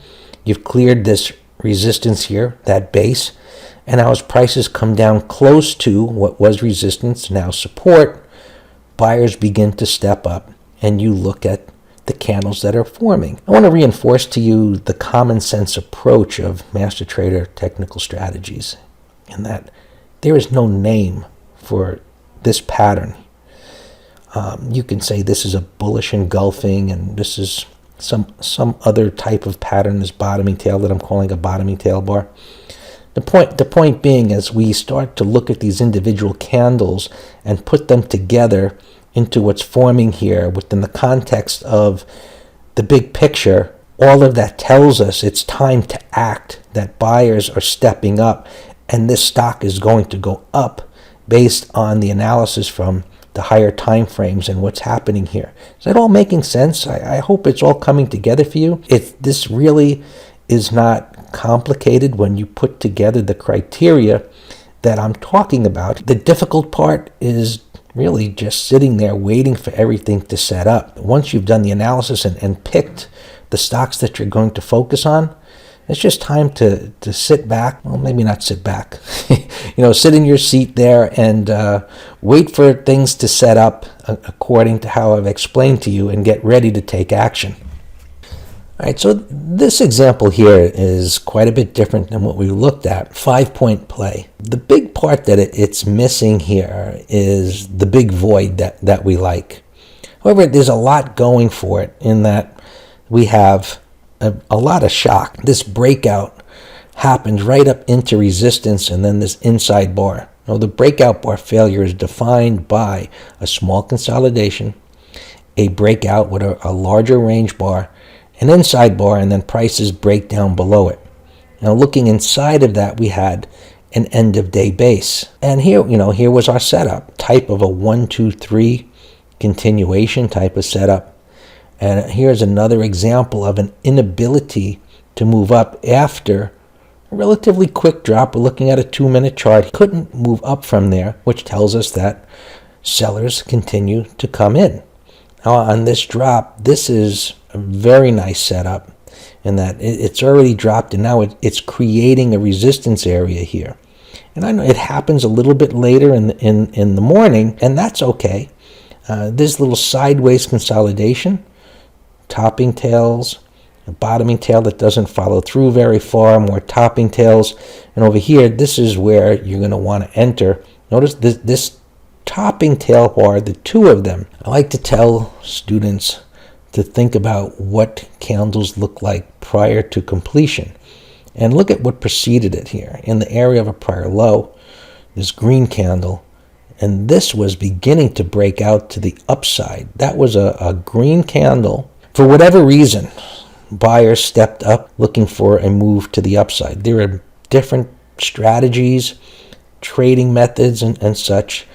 You've cleared this resistance here, that base. And now as prices come down close to what was resistance, now support, buyers begin to step up, and you look at the candles that are forming. I want to reinforce to you the common sense approach of Master Trader Technical Strategies, in that there is no name for this pattern. You can say this is a bullish engulfing, and this is some other type of pattern, this bottoming tail that I'm calling a bottoming tail bar. The point being, as we start to look at these individual candles and put them together into what's forming here within the context of the big picture, all of that tells us it's time to act, that buyers are stepping up, and this stock is going to go up based on the analysis from the higher time frames and what's happening here. Is that all making sense? I hope it's all coming together for you. This really is not complicated when you put together the criteria that I'm talking about. The difficult part is really just sitting there waiting for everything to set up. Once you've done the analysis and picked the stocks that you're going to focus on, it's just time to sit back. Well, maybe not sit back. Sit in your seat there and wait for things to set up according to how I've explained to you, and get ready to take action. All right, so this example here is quite a bit different than what we looked at, 5-point play. The big part that it's missing here is the big void that we like. However, there's a lot going for it, in that we have a lot of shock. This breakout happened right up into resistance, and then this inside bar. Now, the breakout bar failure is defined by a small consolidation, a breakout with a larger range bar, an inside bar, and then prices break down below it. Now, looking inside of that, we had an end of day base. And here was our setup, type of a 1, 2, 3 continuation type of setup. And here's another example of an inability to move up after a relatively quick drop. We're looking at a 2-minute chart. Couldn't move up from there, which tells us that sellers continue to come in. Now, on this drop, this is a very nice setup, in that it's already dropped, and now it's creating a resistance area here. And I know it happens a little bit later in the morning, and that's okay. This little sideways consolidation, topping tails, a bottoming tail that doesn't follow through very far, more topping tails, and over here, this is where you're going to want to enter. Notice this topping tail bar, the 2 of them. I like to tell students to think about what candles look like prior to completion, and look at what preceded it here. In the area of a prior low, this green candle, and this was beginning to break out to the upside. That was a green candle. For whatever reason, buyers stepped up looking for a move to the upside. There are different strategies, trading methods, and such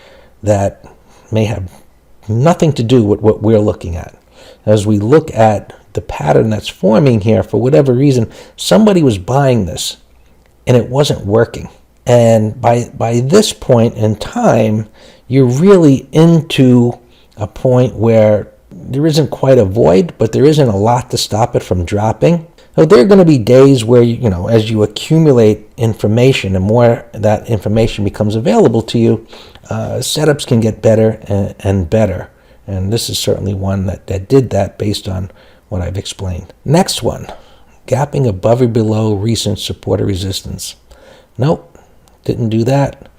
that may have nothing to do with what we're looking at. As we look at the pattern that's forming here, for whatever reason, somebody was buying this and it wasn't working. And by this point in time, you're really into a point where there isn't quite a void, but there isn't a lot to stop it from dropping. So there are going to be days where, as you accumulate information and more that information becomes available to you, setups can get better and better. And this is certainly one that did that based on what I've explained. Next one, gapping above or below recent support or resistance. Nope, didn't do that.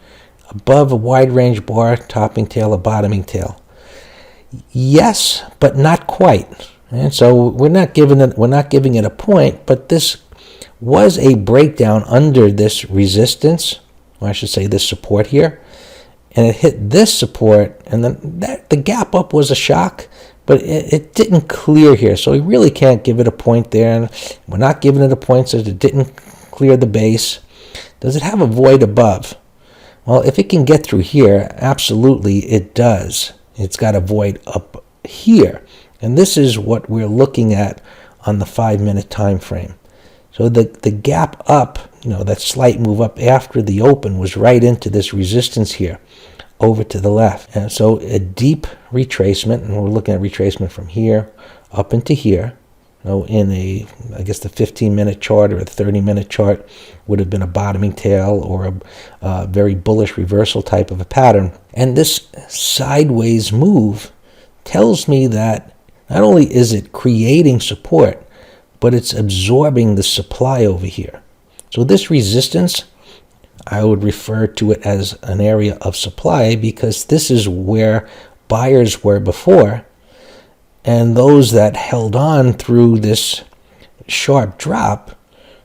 Above a wide range bar, topping tail or bottoming tail. Yes, but not quite. And so we're not giving it a point, but this was a breakdown under this resistance, or I should say this support here, and it hit this support, and then the gap up was a shock, but it didn't clear here, so we really can't give it a point there. And we're not giving it a point since it didn't clear the base. Does it have a void above? Well, if it can get through here, absolutely it does. It's got a void up here. And this is what we're looking at on the 5-minute time frame. So the gap up, that slight move up after the open was right into this resistance here, over to the left. And so a deep retracement, and we're looking at retracement from here up into here. In I guess the 15-minute chart or a 30-minute chart would have been a bottoming tail or a very bullish reversal type of a pattern. And this sideways move tells me that not only is it creating support, but it's absorbing the supply over here. So this resistance, I would refer to it as an area of supply because this is where buyers were before. And those that held on through this sharp drop,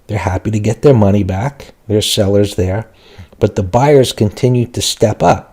they're happy to get their money back. There's sellers there. But the buyers continue to step up.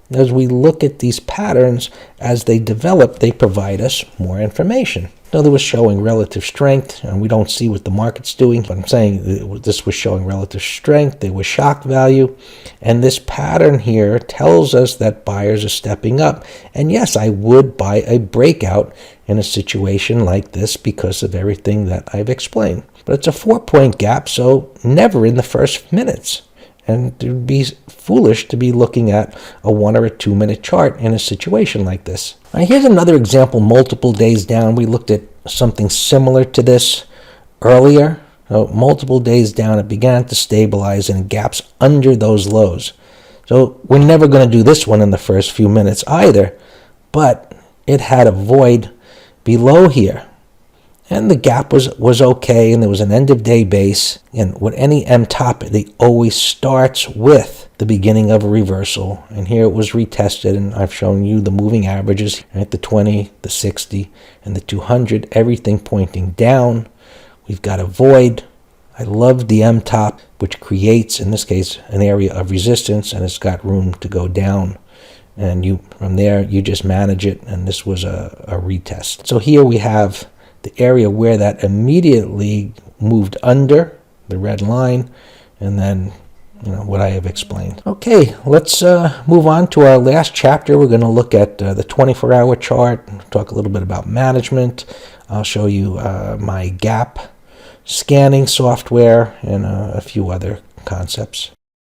As we look at these patterns, as they develop, they provide us more information. In other words, showing relative strength, and we don't see what the market's doing, but I'm saying this was showing relative strength. There was shock value. And this pattern here tells us that buyers are stepping up. And yes, I would buy a breakout in a situation like this because of everything that I've explained. But it's a 4-point gap, so never in the first minutes. And it would be foolish to be looking at a 1 or a 2-minute chart in a situation like this. Now, here's another example multiple days down. We looked at something similar to this earlier. So multiple days down, it began to stabilize in gaps under those lows. So we're never going to do this one in the first few minutes either, but it had a void below here. And the gap was okay, and there was an end-of-day base. And with any M-top, it always starts with the beginning of a reversal. And here it was retested, and I've shown you the moving averages at the 20, the 60, and the 200, everything pointing down. We've got a void. I love the M-top, which creates, in this case, an area of resistance, and it's got room to go down. And from there, you just manage it, and this was a retest. So here we have the area where that immediately moved under the red line, and then what I have explained. Okay, let's move on to our last chapter. We're going to look at the 24-hour chart, talk a little bit about management. I'll show you my gap scanning software and a few other concepts.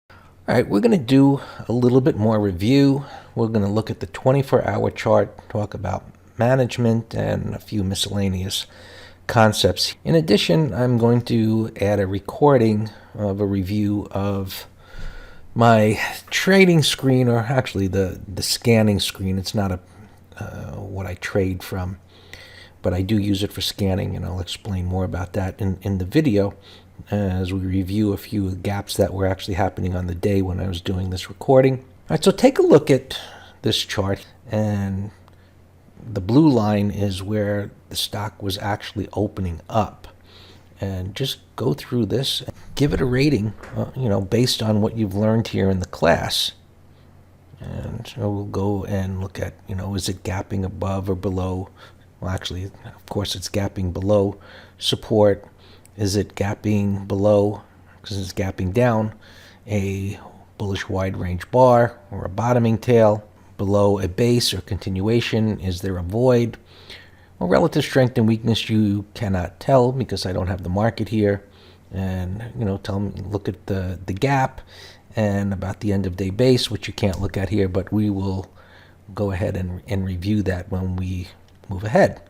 All right, we're going to do a little bit more review. We're going to look at the 24-hour chart, talk about management, and a few miscellaneous concepts. In addition, I'm going to add a recording of a review of my trading screen, or actually the scanning screen. It's not what I trade from, but I do use it for scanning, and I'll explain more about that in the video as we review a few gaps that were actually happening on the day when I was doing this recording. All right, so take a look at this chart, and the blue line is where the stock was actually opening up. And just go through this and give it a rating, based on what you've learned here in the class. And so we'll go and look at, is it gapping above or below? Well, actually, of course, it's gapping below support. Is it gapping below, because it's gapping down, a bullish wide range bar or a bottoming tail? Below a base or continuation, is there a void? Well, relative strength and weakness you cannot tell because I don't have the market here. And tell me, look at the gap and about the end of day base, which you can't look at here, but we will go ahead and review that when we move ahead.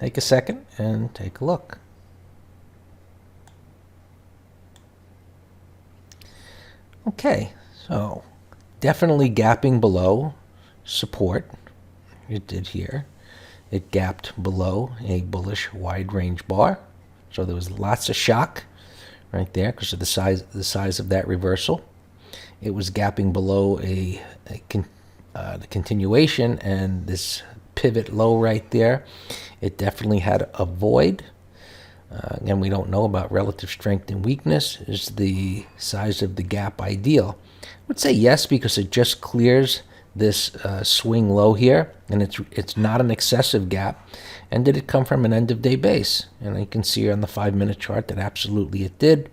Take a second and take a look. Okay, so definitely gapping below support. It did here. It gapped below a bullish wide range bar. So there was lots of shock right there because of the size of that reversal. It was gapping below the continuation and this pivot low right there. It definitely had a void. Again, we don't know about relative strength and weakness. Is the size of the gap ideal? I would say yes, because it just clears this swing low here, and it's not an excessive gap. And did it come from an end of day base? And you can see here on the 5-minute chart that absolutely it did.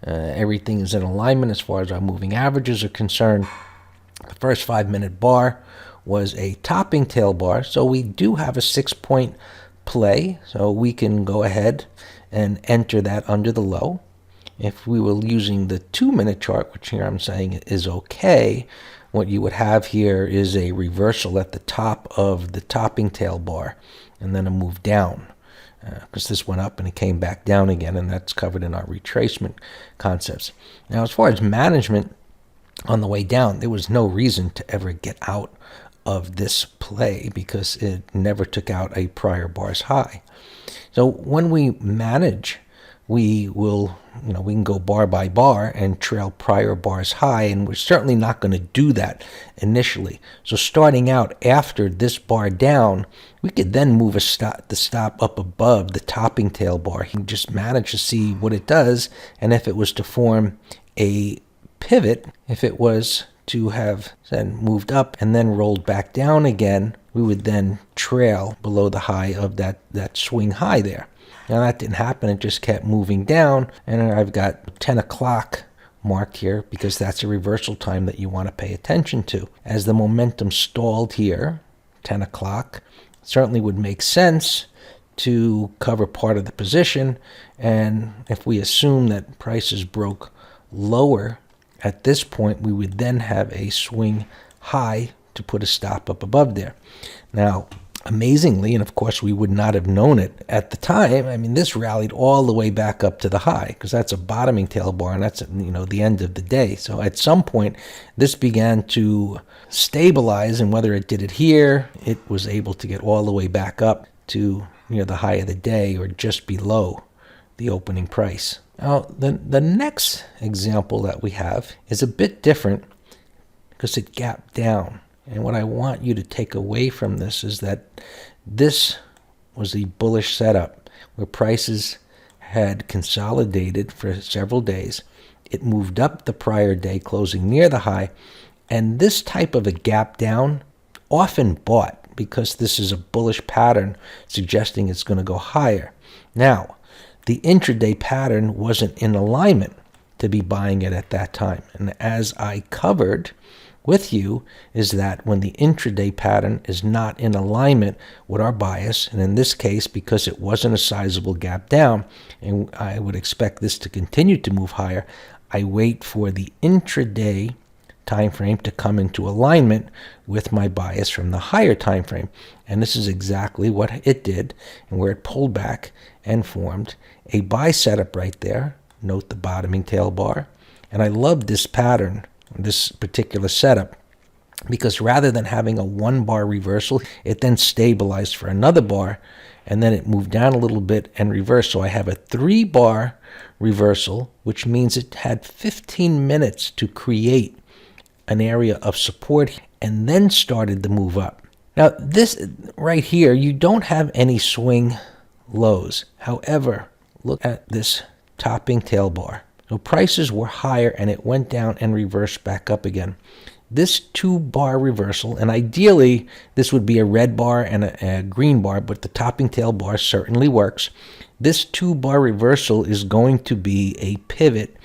Everything is in alignment as far as our moving averages are concerned. The first 5-minute bar was a topping tail bar, so we do have a 6-point play, so we can go ahead and enter that under the low. If we were using the 2-minute chart, which here I'm saying is okay, what you would have here is a reversal at the top of the topping tail bar and then a move down, because this went up and it came back down again, and that's covered in our retracement concepts. Now, as far as management on the way down, there was no reason to ever get out of this play because it never took out a prior bar's high. So when we manage, we can go bar by bar and trail prior bars high, and we're certainly not going to do that initially. So starting out after this bar down, we could then move the stop up above the topping tail bar. You can just manage to see what it does, and if it was to form a pivot, if it was to have then moved up and then rolled back down again, we would then trail below the high of that swing high there. Now that didn't happen, it just kept moving down, and I've got 10 o'clock marked here because that's a reversal time that you want to pay attention to. As the momentum stalled here, 10 o'clock, certainly would make sense to cover part of the position, and if we assume that prices broke lower at this point, we would then have a swing high to put a stop up above there. Now, amazingly, and of course we would not have known it at the time, I mean, this rallied all the way back up to the high because that's a bottoming tail bar, and that's the end of the day. So at some point, this began to stabilize, and whether it did it here, it was able to get all the way back up to the high of the day or just below the opening price. Now, the next example that we have is a bit different because it gapped down. And what I want you to take away from this is that this was a bullish setup where prices had consolidated for several days. It moved up the prior day, closing near the high. And this type of a gap down often bought because this is a bullish pattern suggesting it's going to go higher. Now, the intraday pattern wasn't in alignment to be buying it at that time. And as I covered with you, is that when the intraday pattern is not in alignment with our bias, and in this case, because it wasn't a sizable gap down, and I would expect this to continue to move higher, I wait for the intraday time frame to come into alignment with my bias from the higher time frame. And this is exactly what it did, and where it pulled back and formed a buy setup right there. Note the bottoming tail bar. And I love this pattern, this particular setup, because rather than having a 1-bar reversal, it then stabilized for another bar, and then it moved down a little bit and reversed. So I have a 3-bar reversal, which means it had 15 minutes to create an area of support and then started the move up. Now this right here, you don't have any swing lows. However, look at this topping tail bar. So prices were higher and it went down and reversed back up again. This 2-bar reversal, and ideally this would be a red bar and a green bar, but the topping tail bar certainly works. This 2-bar reversal is going to be a pivot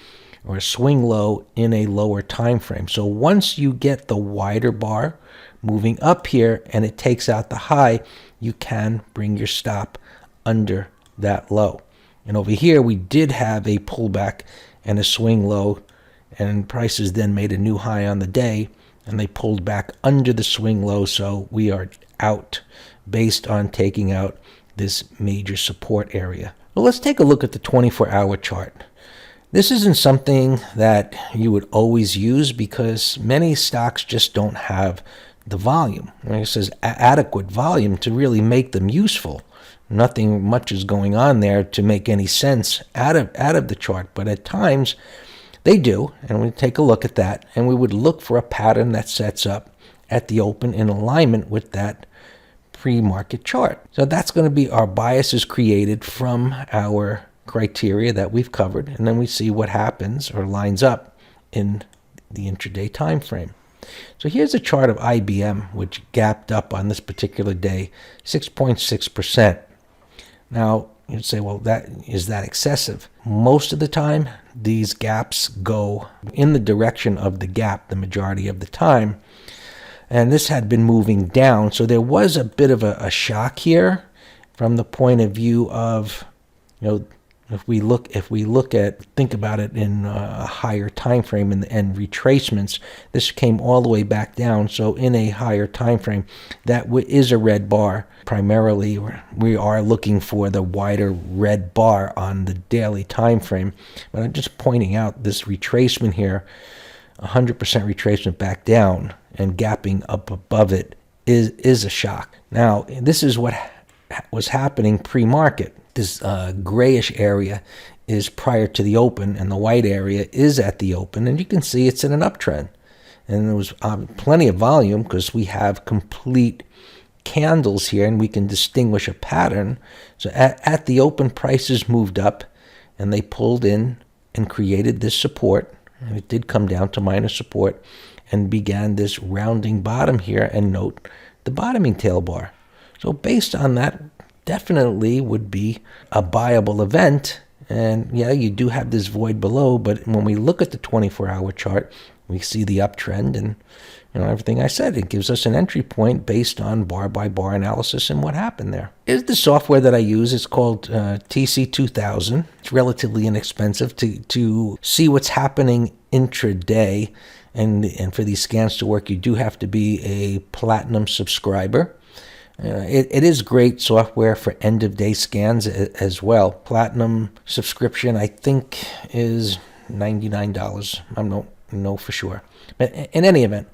or a swing low in a lower time frame. So once you get the wider bar moving up here and it takes out the high, you can bring your stop under that low. And over here we did have a pullback and a swing low, and prices then made a new high on the day and they pulled back under the swing low, so we are out based on taking out this major support area. Well, let's take a look at the 24-hour chart. This isn't something that you would always use because many stocks just don't have the volume. It says adequate volume to really make them useful. Nothing much is going on there to make any sense out of the chart, but at times they do, and we take a look at that, and we would look for a pattern that sets up at the open in alignment with that pre-market chart. So that's going to be our biases created from our criteria that we've covered, and then we see what happens or lines up in the intraday time frame. So here's a chart of IBM, which gapped up on this particular day 6.6%. Now, you'd say, well, is that excessive? Most of the time, these gaps go in the direction of the gap the majority of the time. And this had been moving down, so there was a bit of a shock here from the point of view of, if we think about it in a higher time frame and retracements, this came all the way back down. So in a higher time frame, that is a red bar. Primarily, we are looking for the wider red bar on the daily time frame. But I'm just pointing out this retracement here, 100% retracement back down and gapping up above it is a shock. Now, this is what was happening pre-market. This grayish area is prior to the open, and the white area is at the open, and you can see it's in an uptrend. And there was plenty of volume because we have complete candles here, and we can distinguish a pattern. So at the open, prices moved up, and they pulled in and created this support, and it did come down to minor support, and began this rounding bottom here, and note the bottoming tail bar. So based on that, definitely would be a buyable event. And yeah, you do have this void below, but when we look at the 24-hour chart, we see the uptrend and everything I said. It gives us an entry point based on bar by bar analysis and what happened there. Here's the software that I use. It's called TC2000. It's relatively inexpensive to see what's happening intraday. And for these scans to work, you do have to be a platinum subscriber. It is great software for end-of-day scans as well. Platinum subscription, I think, is $99. I don't know for sure. But in any event,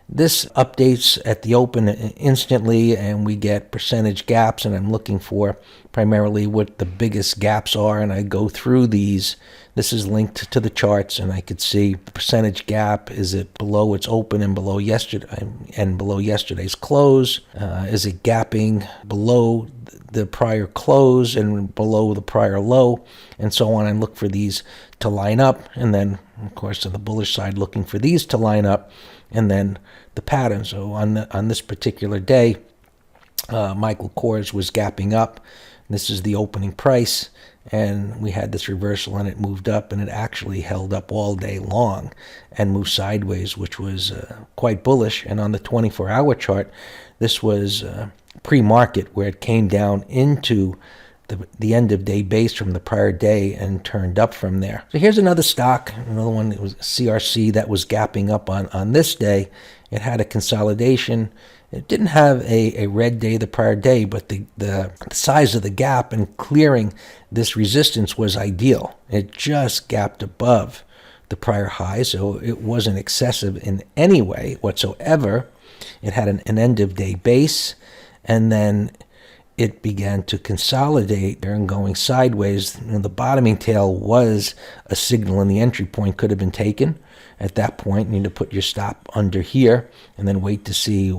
this updates at the open instantly, and we get percentage gaps, and I'm looking for primarily what the biggest gaps are, and I go through these. This is linked to the charts, and I could see the percentage gap. Is it below its open and below yesterday's close? Is it gapping below the prior close and below the prior low, and so on? And look for these to line up, and then, of course, on the bullish side, looking for these to line up, and then the pattern. So on this particular day, Michael Kors was gapping up. This is the opening price, and we had this reversal, and it moved up, and it actually held up all day long and moved sideways, which was quite bullish. And on the 24-hour chart, this was pre-market, where it came down into the end-of-day base from the prior day and turned up from there. So here's another stock, another one that was CRC that was gapping up on this day. It had a consolidation. It didn't have a red day the prior day, but the size of the gap and clearing this resistance was ideal. It just gapped above the prior high, so it wasn't excessive in any way whatsoever. It had an end-of-day base, and then it began to consolidate there and going sideways. The bottoming tail was a signal, and the entry point could have been taken. At that point, you need to put your stop under here and then wait to see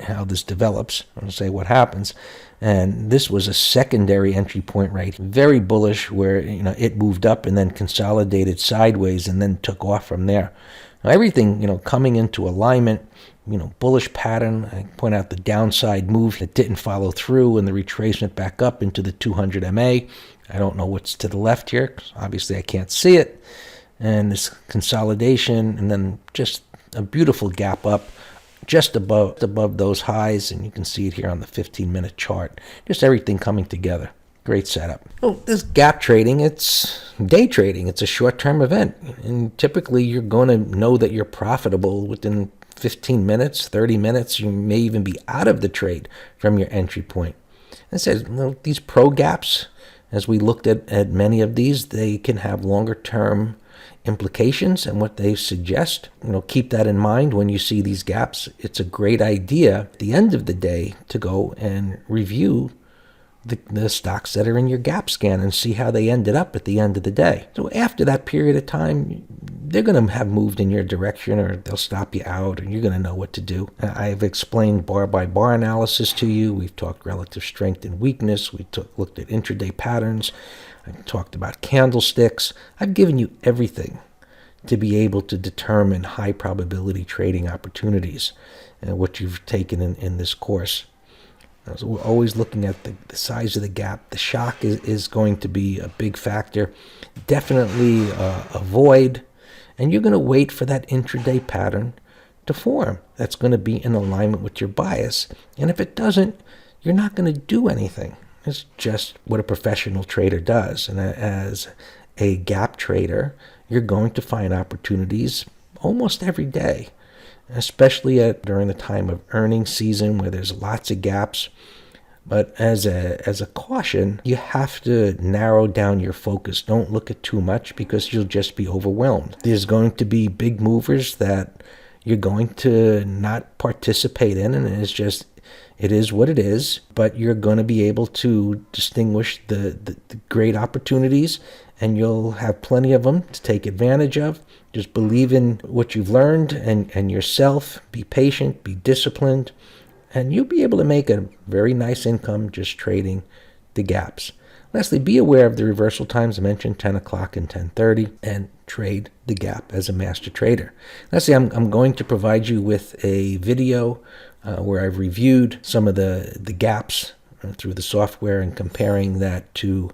how this develops. I'll say what happens. And this was a secondary entry point right, very bullish, where it moved up and then consolidated sideways and then took off from there. Now, everything coming into alignment. Bullish pattern. I point out the downside move that didn't follow through, and the retracement back up into the 200 MA. I don't know what's to the left here, 'cause obviously I can't see it. And this consolidation, and then just a beautiful gap up just above those highs, and you can see it here on the 15-minute chart. Just everything coming together. Great setup. Well, this gap trading, it's day trading. It's a short-term event, and typically you're going to know that you're profitable within 15 minutes, 30 minutes. You may even be out of the trade from your entry point. It says, these pro gaps, as we looked at many of these, they can have longer term implications, and what they suggest, keep that in mind when you see these gaps. It's a great idea at the end of the day to go and review the stocks that are in your gap scan and see how they ended up at the end of the day. So after that period of time, they're going to have moved in your direction, or they'll stop you out, and you're going to know what to do. I've explained bar by bar analysis to you. We've talked relative strength and weakness. We looked at intraday patterns. I've talked about candlesticks. I've given you everything to be able to determine high probability trading opportunities, what you've taken in this course. So we're always looking at the size of the gap. The shock is going to be a big factor. Definitely avoid, and you're going to wait for that intraday pattern to form. That's going to be in alignment with your bias. And if it doesn't, you're not going to do anything. It's just what a professional trader does. And as a gap trader, you're going to find opportunities almost every day, especially during the time of earnings season where there's lots of gaps. But as a caution, you have to narrow down your focus. Don't look at too much, because you'll just be overwhelmed. There's going to be big movers that you're going to not participate in, and it is what it is. But you're going to be able to distinguish the great opportunities, and you'll have plenty of them to take advantage of. Just believe in what you've learned and yourself. Be patient, be disciplined, and you'll be able to make a very nice income just trading the gaps. Lastly, be aware of the reversal times. I mentioned 10 o'clock and 10:30, and trade the gap as a master trader. Lastly, I'm going to provide you with a video where I've reviewed some of the gaps through the software and comparing that to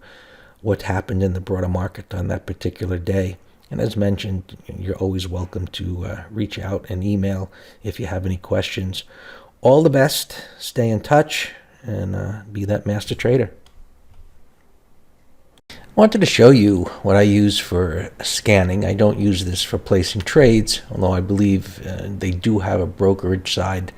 what happened in the broader market on that particular day. And as mentioned, you're always welcome to reach out and email if you have any questions. All the best. Stay in touch and be that master trader. I wanted to show you what I use for scanning. I don't use this for placing trades, although I believe they do have a brokerage side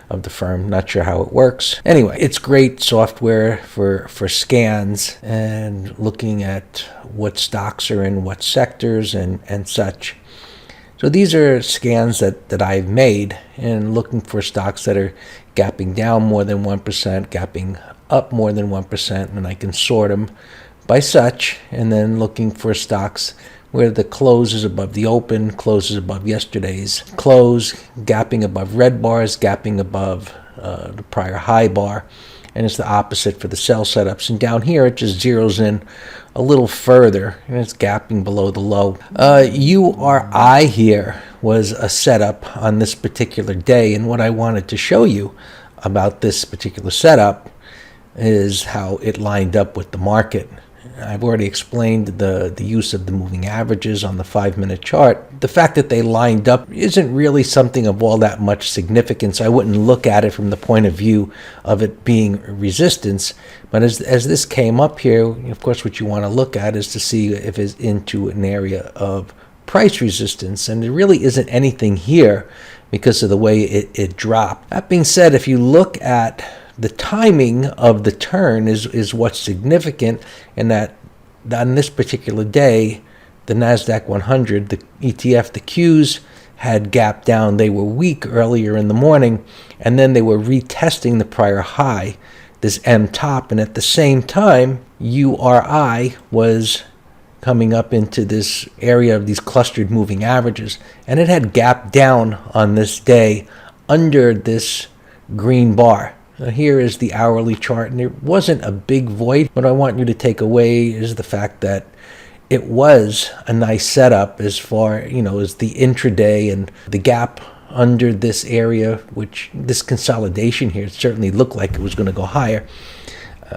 of the firm. Not sure how it works. Anyway, it's great software for scans and looking at what stocks are in what sectors and such. So these are scans that I've made, and looking for stocks that are gapping down more than 1%, gapping up more than 1%, and I can sort them by such, and then looking for stocks where the close is above the open, close is above yesterday's close, gapping above red bars, gapping above the prior high bar, and it's the opposite for the sell setups. And down here it just zeroes in a little further, and it's gapping below the low. URI here was a setup on this particular day, and what I wanted to show you about this particular setup is how it lined up with the market. I've already explained the use of the moving averages on the 5-minute chart. The fact that they lined up isn't really something of all that much significance. I wouldn't look at it from the point of view of it being resistance. But as this came up here, of course, what you want to look at is to see if it's into an area of price resistance. And there really isn't anything here because of the way it dropped. That being said, if you look at the timing of the turn is what's significant, in that on this particular day, the NASDAQ 100, the ETF, the Qs had gapped down. They were weak earlier in the morning, and then they were retesting the prior high, this M top, and at the same time, URI was coming up into this area of these clustered moving averages, and it had gapped down on this day under this green bar. Here is the hourly chart, and there wasn't a big void. What I want you to take away is the fact that it was a nice setup as far, as the intraday and the gap under this area, which this consolidation here, it certainly looked like it was going to go higher.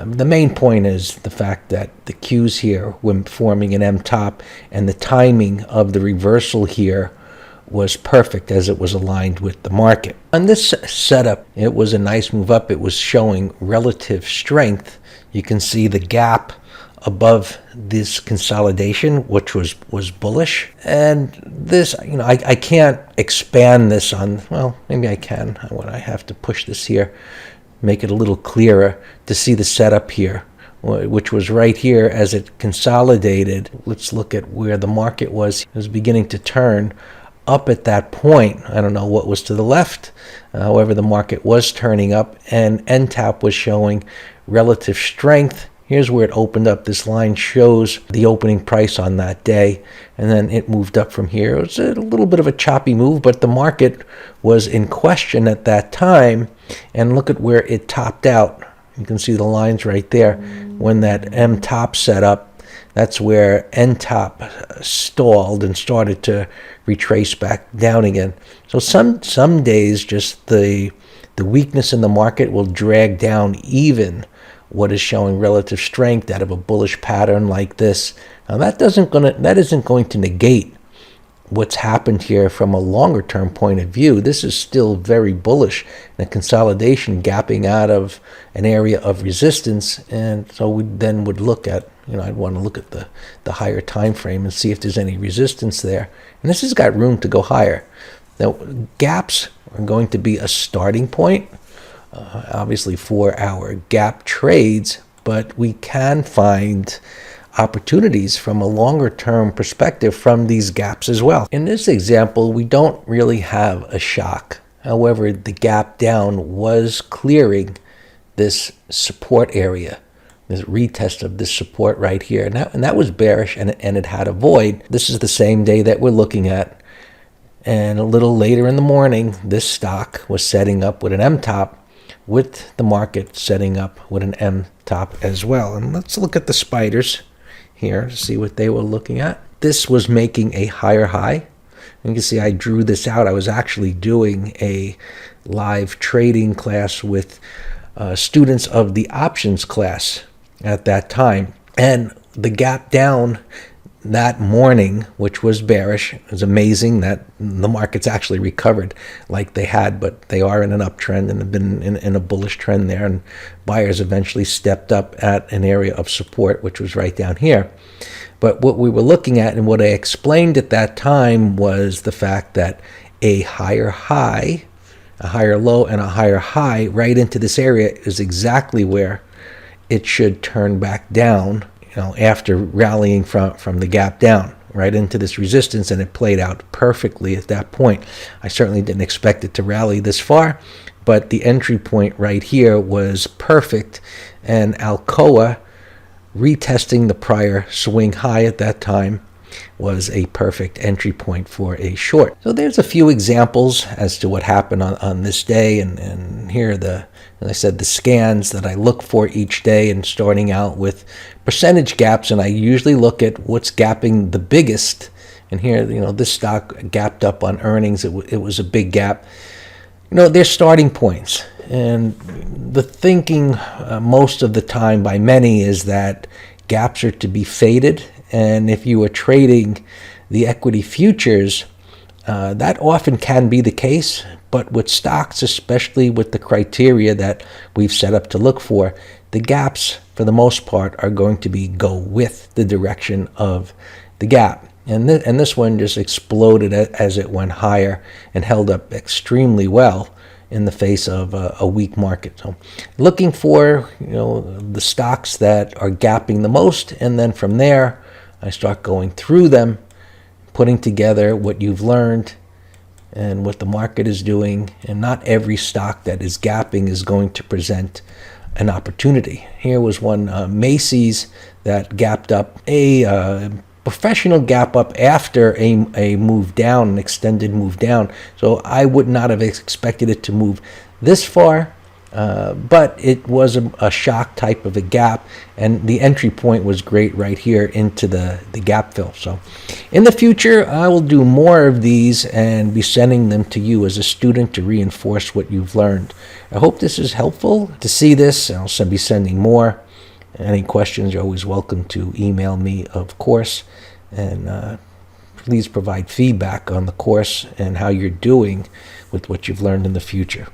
The main point is the fact that the Qs here were forming an M top, and the timing of the reversal here was perfect as it was aligned with the market. On this setup, it was a nice move up. It was showing relative strength. You can see the gap above this consolidation, which was bullish. And this, I can't expand this on, well, maybe I can. When I have to push this here, make it a little clearer to see the setup here, which was right here as it consolidated. Let's look at where the market was. It was beginning to turn up at that point. I don't know what was to the left. However, the market was turning up, and NTAP was showing relative strength. Here's where it opened up. This line shows the opening price on that day, and then it moved up from here. It was a little bit of a choppy move, but the market was in question at that time. And look at where it topped out. You can see the lines right there. When that M top set up, that's where N top stalled and started to retrace back down again. So some days just the weakness in the market will drag down even what is showing relative strength out of a bullish pattern like this. Now that isn't going to negate what's happened here from a longer term point of view. This is still very bullish, and a consolidation gapping out of an area of resistance. And so we then would look at, I'd want to look at the higher time frame and see if there's any resistance there. And this has got room to go higher. Now, gaps are going to be a starting point, obviously, for our gap trades, but we can find opportunities from a longer term perspective from these gaps as well. In this example, we don't really have a shock. However, the gap down was clearing this support area, this retest of this support right here. And that was bearish, and it had a void. This is the same day that we're looking at. And a little later in the morning, this stock was setting up with an M top, with the market setting up with an M top as well. And let's look at the spiders here to see what they were looking at. This was making a higher high. And you can see I drew this out. I was actually doing a live trading class with students of the options class at that time. And the gap down that morning, which was bearish, it was amazing that the markets actually recovered like they had, but they are in an uptrend and have been in a bullish trend there, and buyers eventually stepped up at an area of support, which was right down here. But what we were looking at and what I explained at that time was the fact that a higher high, a higher low, and a higher high right into this area is exactly where it should turn back down, after rallying from the gap down right into this resistance, and it played out perfectly at that point. I certainly didn't expect it to rally this far, but the entry point right here was perfect, and Alcoa retesting the prior swing high at that time was a perfect entry point for a short. So there's a few examples as to what happened on this day, and here are as I said, the scans that I look for each day, and starting out with percentage gaps, and I usually look at what's gapping the biggest. And here, this stock gapped up on earnings. It was a big gap. They're starting points. And the thinking most of the time by many is that gaps are to be faded. And if you are trading the equity futures, that often can be the case. But with stocks, especially with the criteria that we've set up to look for, the gaps, for the most part, are going to go with the direction of the gap. And this one just exploded as it went higher and held up extremely well in the face of a weak market. So looking for the stocks that are gapping the most, and then from there I start going through them, putting together what you've learned and what the market is doing. And not every stock that is gapping is going to present an opportunity. Here was one, Macy's, that gapped up, a professional gap up after a move down, an extended move down. So I would not have expected it to move this far, but it was a shock type of a gap, and the entry point was great right here into the gap fill. So in the future, I will do more of these and be sending them to you as a student to reinforce what you've learned. I hope this is helpful to see this. I'll be sending more. Any questions, you're always welcome to email me, of course, and please provide feedback on the course and how you're doing with what you've learned in the future.